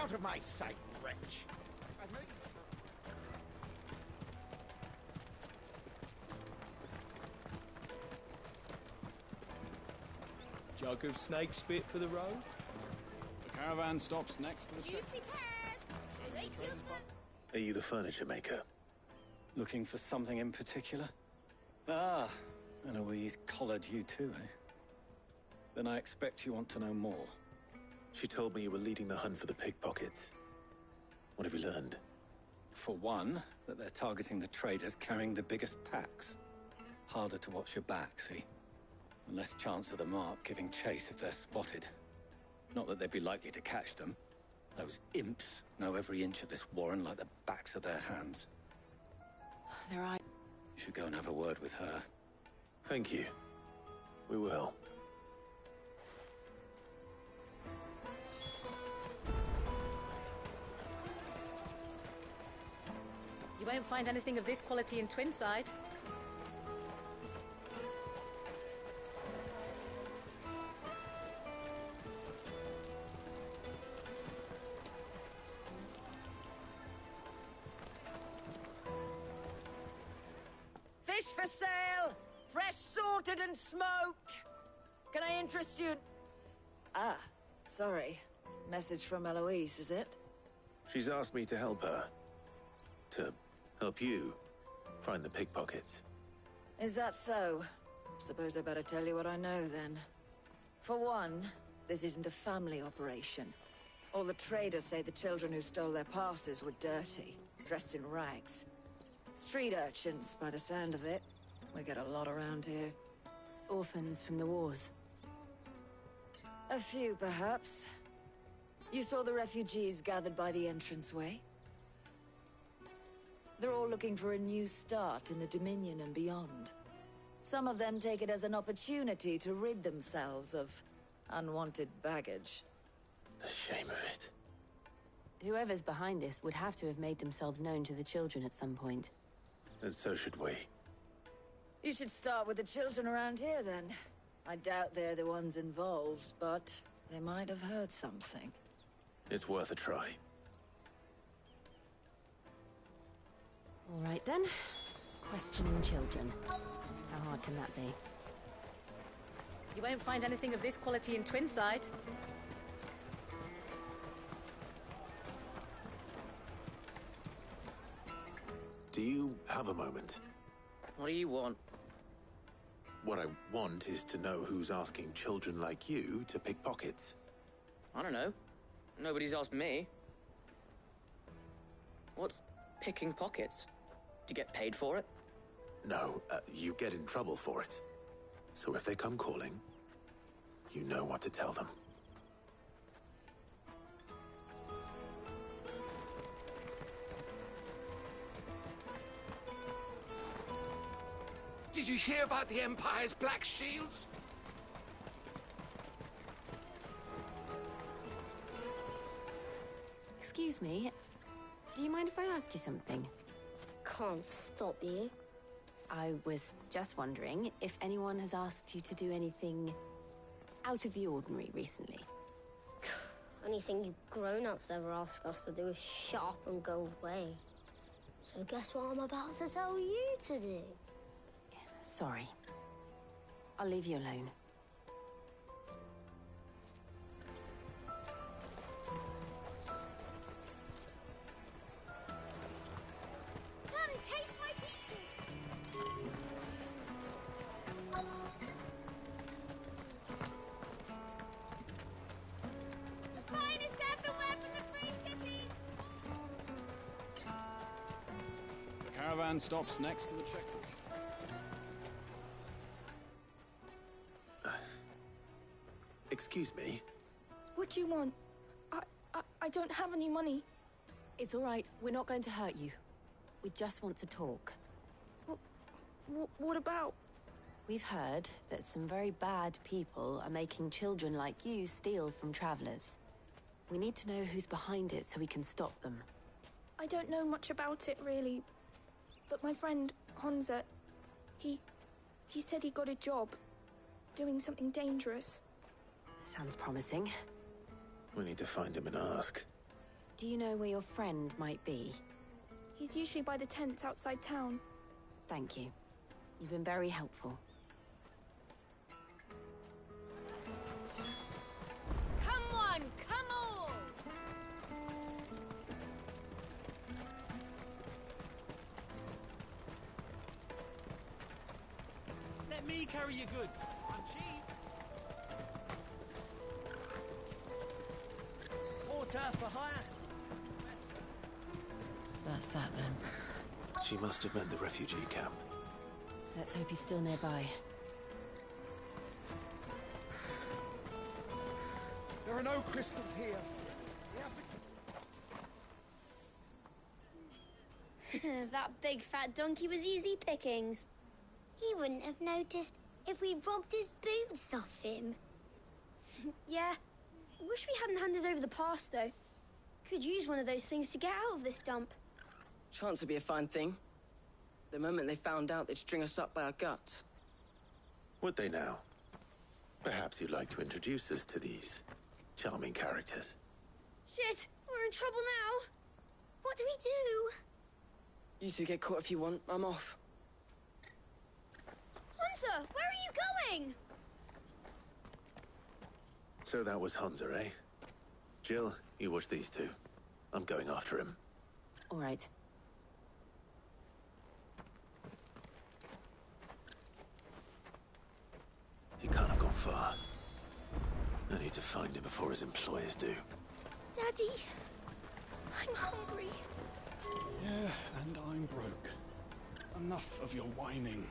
Out of my sight, wretch! I know you... Jug of snake spit for the road? The caravan stops next to the Juicy pears! Snake yogurt! Are you the furniture maker? Looking for something in particular? Ah, Eloise collared you too, eh? Then I expect you want to know more. She told me you were leading the hunt for the pickpockets. What have you learned? For one, that they're targeting the traders carrying the biggest packs. Harder to watch your back, see? And less chance of the mark giving chase if they're spotted. Not that they'd be likely to catch them. Those imps know every inch of this warren like the backs of their hands. Their eyes. You should go and have a word with her. Thank you. We will. You won't find anything of this quality in Twinside. Fish for sale! Fresh sorted and smoked! Can I interest you? Ah, sorry. Message from Eloise, is it? She's asked me to help her. To help you find the pickpockets. Is that so? Suppose I better tell you what I know, then. For one, this isn't a family operation. All the traders say the children who stole their passes were dirty, dressed in rags. Street urchins, by the sound of it. We get a lot around here. Orphans from the wars. A few, perhaps. You saw the refugees gathered by the entranceway? They're all looking for a new start in the Dominion and beyond. Some of them take it as an opportunity to rid themselves of unwanted baggage. The shame of it. Whoever's behind this would have to have made themselves known to the children at some point. And so should we. You should start with the children around here, then. I doubt they're the ones involved, but they might have heard something. It's worth a try. All right, then. Questioning children. How hard can that be? You won't find anything of this quality in Twinside. Do you have a moment? What do you want? What I want is to know who's asking children like you to pick pockets. I don't know. Nobody's asked me. What's picking pockets? Do you get paid for it? No, you get in trouble for it. So if they come calling, you know what to tell them. Did you hear about the Empire's Black Shields? Excuse me. Do you mind if I ask you something? Can't stop you. I was just wondering if anyone has asked you to do anything out of the ordinary recently. Anything you grown-ups ever ask us to do is shut up and go away. So guess what I'm about to tell you to do? Sorry. I'll leave you alone. Come taste my peaches! The finest everywhere from the free cities! The caravan stops next to the checkpoint. Excuse me? What do you want? I don't have any money. It's all right. We're not going to hurt you. We just want to talk. What about? We've heard that some very bad people are making children like you steal from travelers. We need to know who's behind it so we can stop them. I don't know much about it, really. But my friend, Honza, he said he got a job doing something dangerous. Sounds promising. We need to find him and ask. Do you know where your friend might be? He's usually by the tents outside town. Thank you. You've been very helpful. Come on, come on! Let me carry your goods. I'm cheap. Porter for hire. That's that, then. She must have meant the refugee camp. Let's hope he's still nearby. There are no crystals here. We have to... That big fat donkey was easy pickings. He wouldn't have noticed if we'd robbed his boots off him. Yeah. Wish we hadn't handed over the pass, though. Could use one of those things to get out of this dump. Chance would be a fine thing. The moment they found out, they'd string us up by our guts. Would they now? Perhaps you'd like to introduce us to these charming characters. Shit! We're in trouble now! What do we do? You two get caught if you want. I'm off. Hunter, where are you going? So that was Hunter, eh? Jill, you watch these two. I'm going after him. All right. He can't have gone far. I need to find him before his employers do. Daddy, I'm hungry. Yeah, and I'm broke. Enough of your whining.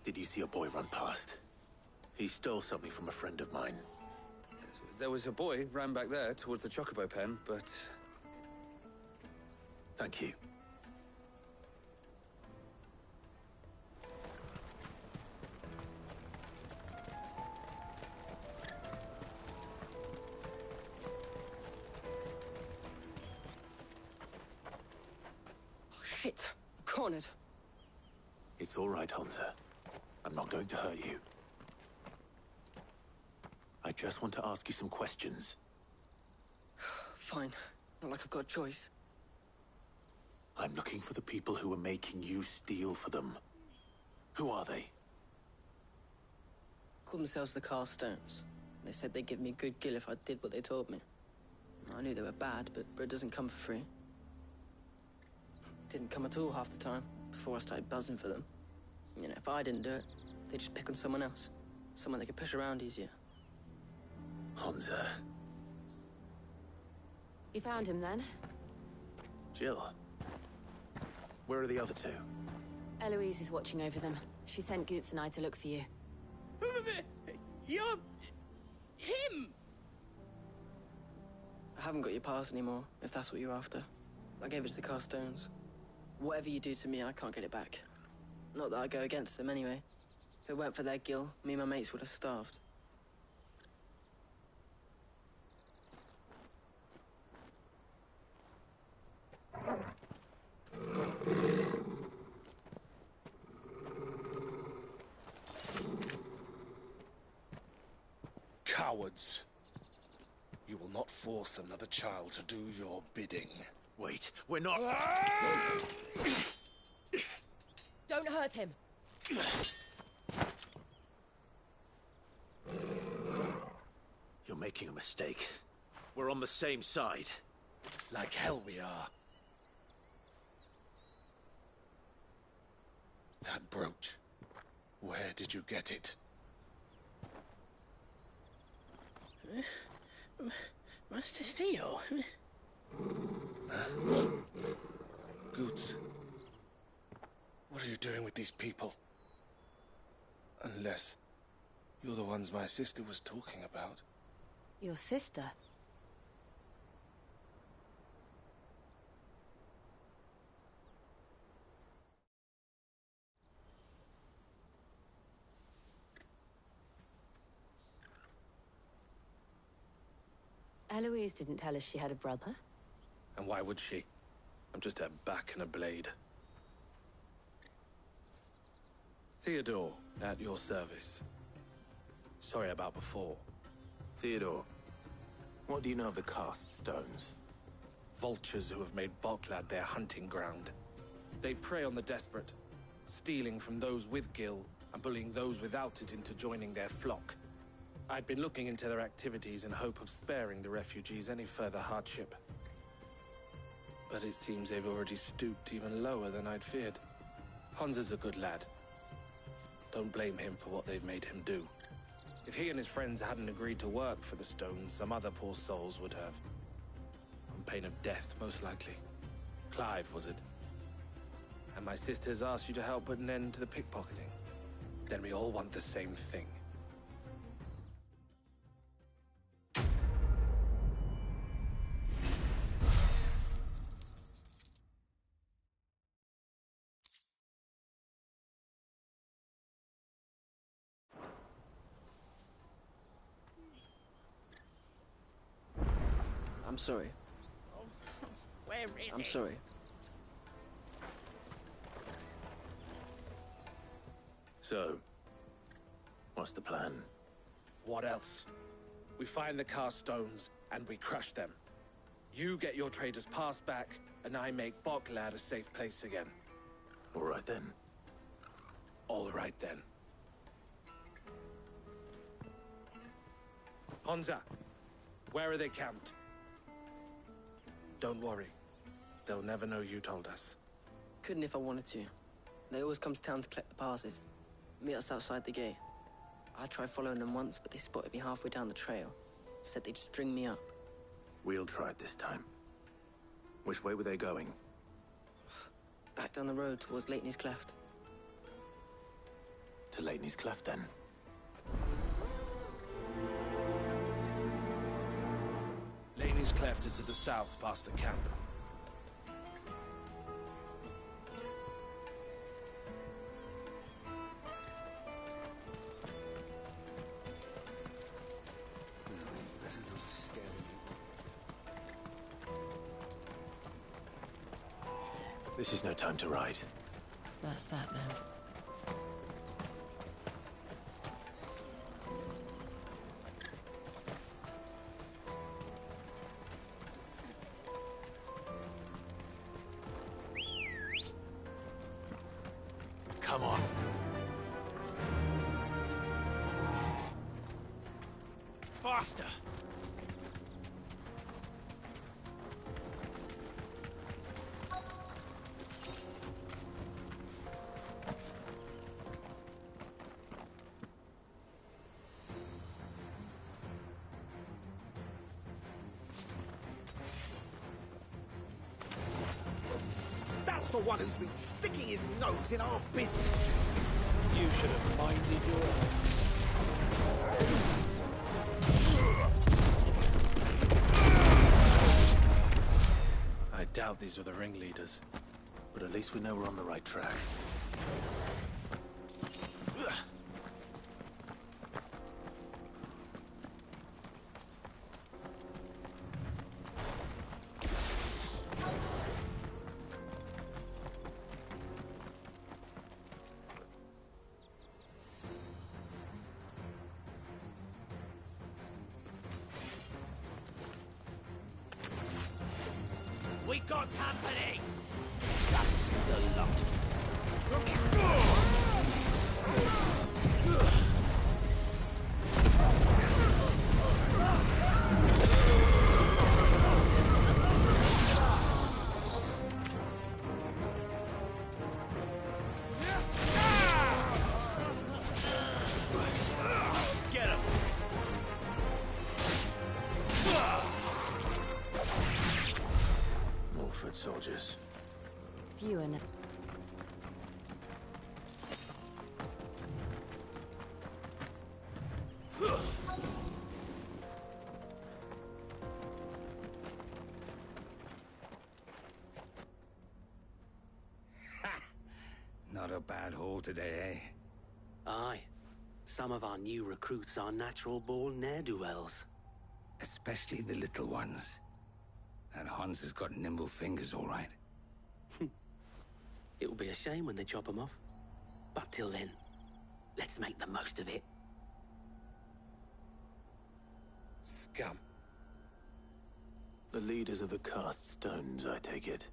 Did you see a boy run past? He stole something from a friend of mine. There was a boy ran back there towards the Chocobo pen, but... Thank you. Shit. Cornered. It's all right, Hunter. I'm not going to hurt you. I just want to ask you some questions. Fine. Not like I've got a choice. I'm looking for the people who are making you steal for them. Who are they? Call themselves the Carstones. They said they'd give me good gill if I did what they told me. I knew they were bad, but bread doesn't come for free. Didn't come at all half the time, before I started buzzing for them. You know, if I didn't do it, they'd just pick on someone else. Someone they could push around easier. Hunter. You found him then? Jill. Where are the other two? Eloise is watching over them. She sent Goots and I to look for you. You're... him! I haven't got your pass anymore, if that's what you're after. I gave it to the Carstones. Whatever you do to me, I can't get it back. Not that I go against them anyway. If it weren't for their gill, me and my mates would have starved. Cowards. You will not force another child to do your bidding. Wait, we're not... Don't hurt him. You're making a mistake. We're on the same side. Like hell we are. That brooch. Where did you get it? Master Theo? Goots. What are you doing with these people? Unless you're the ones my sister was talking about. Your sister? Eloise didn't tell us she had a brother. And why would she? I'm just her back and a blade. Theodore, at your service. Sorry about before. Theodore, what do you know of the Cast Stones? Vultures who have made Boklad their hunting ground. They prey on the desperate, stealing from those with Gil and bullying those without it into joining their flock. I'd been looking into their activities in hope of sparing the refugees any further hardship. But it seems they've already stooped even lower than I'd feared. Hansa's a good lad. Don't blame him for what they've made him do. If he and his friends hadn't agreed to work for the Stones, some other poor souls would have. On pain of death, most likely. Clive, was it? And my sisters asked you to help put an end to the pickpocketing. Then we all want the same thing. I'm sorry. Where is it? I'm sorry. So, what's the plan? What else? We find the Carstones and we crush them. You get your trader's pass back, and I make Boklad a safe place again. All right then. All right then. Hansa, where are they camped? Don't worry. They'll never know you told us. Couldn't if I wanted to. They always come to town to collect the passes. Meet us outside the gate. I tried following them once, but they spotted me halfway down the trail. Said they'd string me up. We'll try it this time. Which way were they going? Back down the road towards Lateney's Cleft. To Lateney's Cleft, then. Laney's Cleft is to the south, past the camp. This is no time to ride. That's that then. Come on. Faster! That's the one who's been sticking his nose in our business. You should have minded your own. I doubt these were the ringleaders. But at least we know we're on the right track. We got company! That's the lot. Get him! More foot soldiers. Fewer now. Not a bad haul today, eh? Aye. Some of our new recruits are natural-born ne'er-do-wells. Especially the little ones. That Hans has got nimble fingers, all right. It will be a shame when they chop them off. But till then, let's make the most of it. Scum. The leaders of the cast stones, I take it.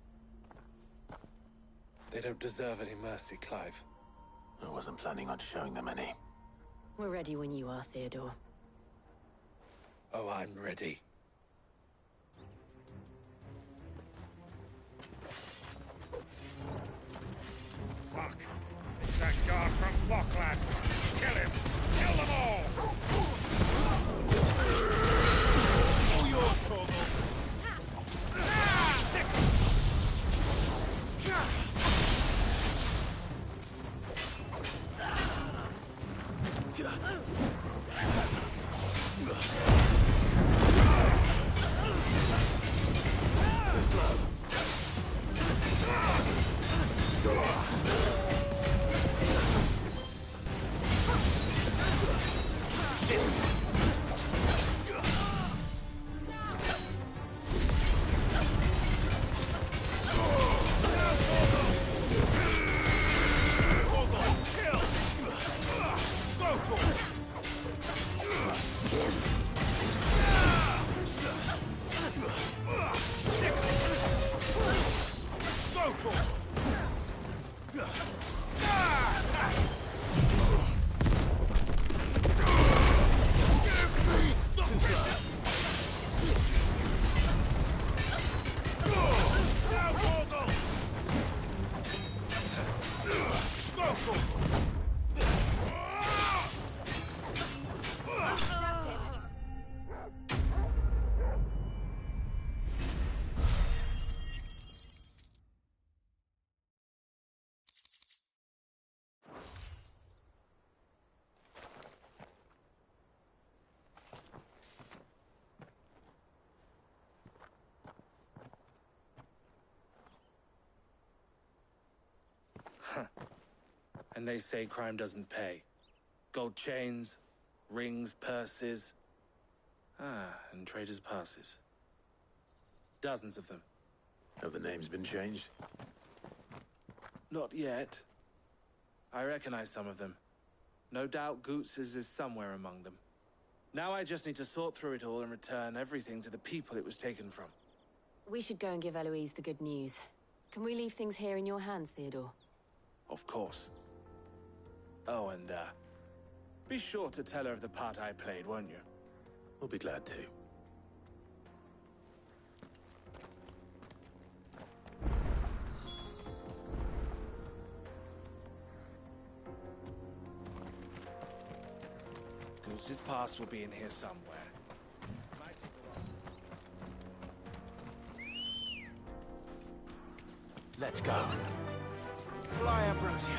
They don't deserve any mercy, Clive. I wasn't planning on showing them any. We're ready when you are, Theodore. Oh, I'm ready. Fuck! It's that guard from Bocklad! Kill him! Kill them all! All yours, Torgal! And they say crime doesn't pay. Gold chains, rings, purses. And traders' passes. Dozens of them. Have the names been changed? Not yet. I recognize some of them. No doubt Goots's is somewhere among them. Now I just need to sort through it all and return everything to the people it was taken from. We should go and give Eloise the good news. Can we leave things here in your hands, Theodore? Of course. Oh, and, be sure to tell her of the part I played, won't you? We'll be glad to. Goose's pass will be in here somewhere. Let's go. Fly, Ambrosia.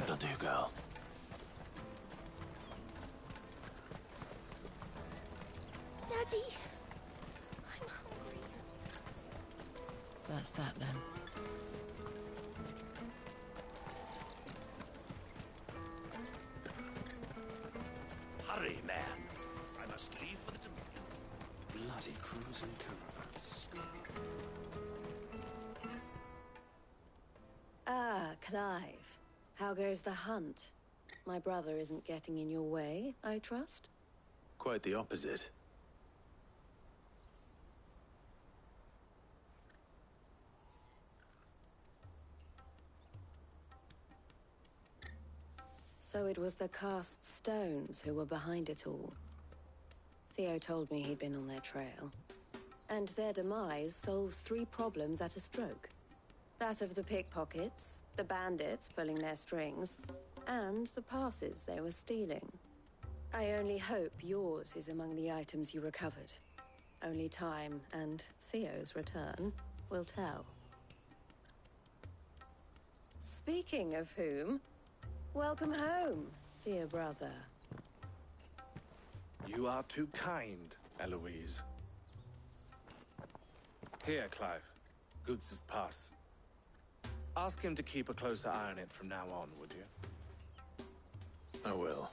That'll do, girl. Daddy, I'm hungry. That's that, then. Hurry, man. I must leave for the Dominion. Bloody cruising caravans. Ah, Clive. How goes the hunt? My brother isn't getting in your way, I trust? Quite the opposite. So it was the cast stones who were behind it all. Theo told me he'd been on their trail. And their demise solves 3 problems at a stroke. That of the pickpockets, the bandits pulling their strings, and the passes they were stealing. I only hope yours is among the items you recovered. Only time and Theo's return will tell. Speaking of whom, welcome home, dear brother. You are too kind, Eloise. Here, Clive. Goots's pass. Ask him to keep a closer eye on it from now on, would you? I will.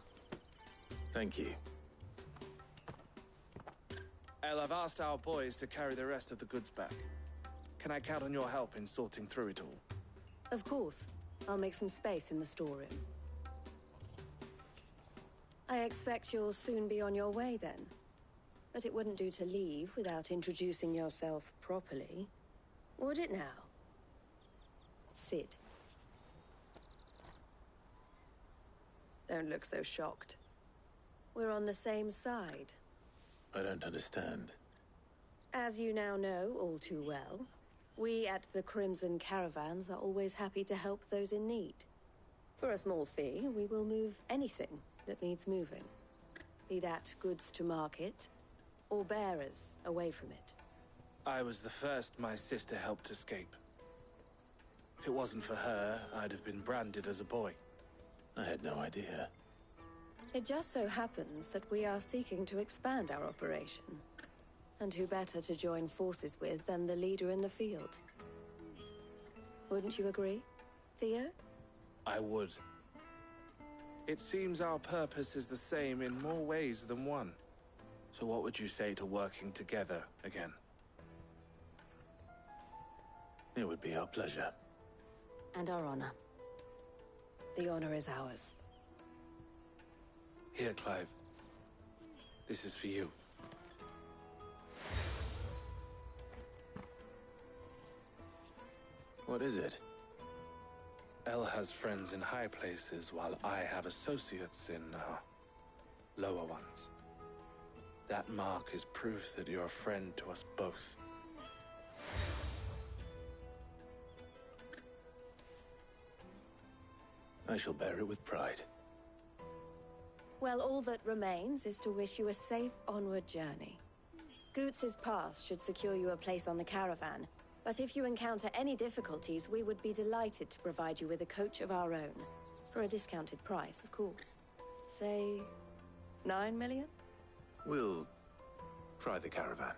Thank you. El, I've asked our boys to carry the rest of the goods back. Can I count on your help in sorting through it all? Of course. I'll make some space in the storeroom. I expect you'll soon be on your way then. But it wouldn't do to leave without introducing yourself properly. Would it now? Sid. Don't look so shocked. We're on the same side. I don't understand. As you now know all too well, we at the Crimson Caravans are always happy to help those in need. For a small fee, we will move anything that needs moving. Be that goods to market, or bearers away from it. I was the first my sister helped escape. If it wasn't for her, I'd have been branded as a boy. I had no idea. It just so happens that we are seeking to expand our operation. And who better to join forces with than the leader in the field? Wouldn't you agree, Theo? I would. It seems our purpose is the same in more ways than one. So what would you say to working together again? It would be our pleasure. And our honor. The honor is ours. Here, Clive. This is for you. What is it? El has friends in high places, while I have associates in, lower ones. That mark is proof that you're a friend to us both. I shall bear it with pride. Well, all that remains is to wish you a safe onward journey. Goots's pass should secure you a place on the caravan, but if you encounter any difficulties, we would be delighted to provide you with a coach of our own. For a discounted price, of course. Say, 9 million? We'll try the caravan.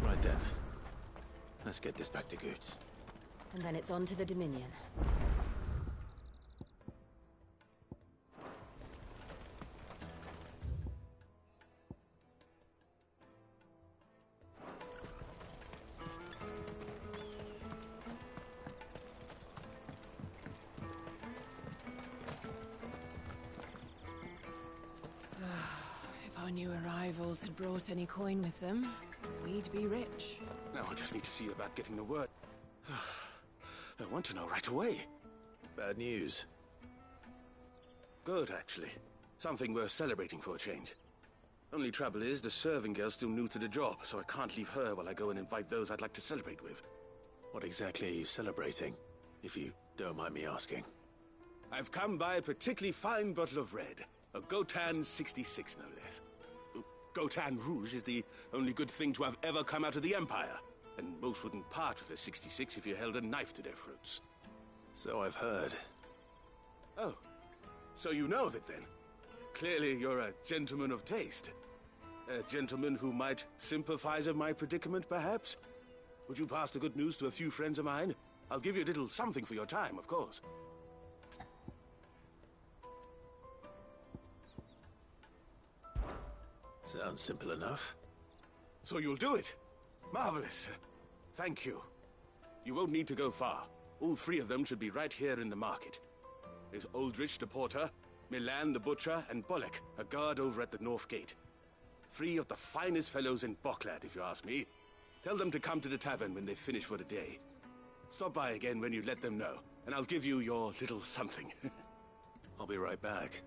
Right then. Let's get this back to Goots. And then it's on to the Dominion. If our new arrivals had brought any coin with them, we'd be rich. Now I just need to see about getting the word. I want to know right away. Bad news. Good, actually. Something worth celebrating for a change. Only trouble is, the serving girl's still new to the job, so I can't leave her while I go and invite those I'd like to celebrate with. What exactly are you celebrating, if you don't mind me asking? I've come by a particularly fine bottle of red. A Gotan 66, no less. Gotan Rouge is the only good thing to have ever come out of the Empire. And most wouldn't part with a 66 if you held a knife to their throats. So I've heard. Oh, so you know of it then? Clearly you're a gentleman of taste. A gentleman who might sympathize with my predicament, perhaps? Would you pass the good news to a few friends of mine? I'll give you a little something for your time, of course. Sounds simple enough. So you'll do it? Marvelous. Thank you. You won't need to go far. All three of them should be right here in the market. There's Aldrich the porter, Milan the butcher, and Bolek, a guard over at the north gate. Three of the finest fellows in Boklad, if you ask me. Tell them to come to the tavern when they finish for the day. Stop by again when you let them know, and I'll give you your little something. I'll be right back.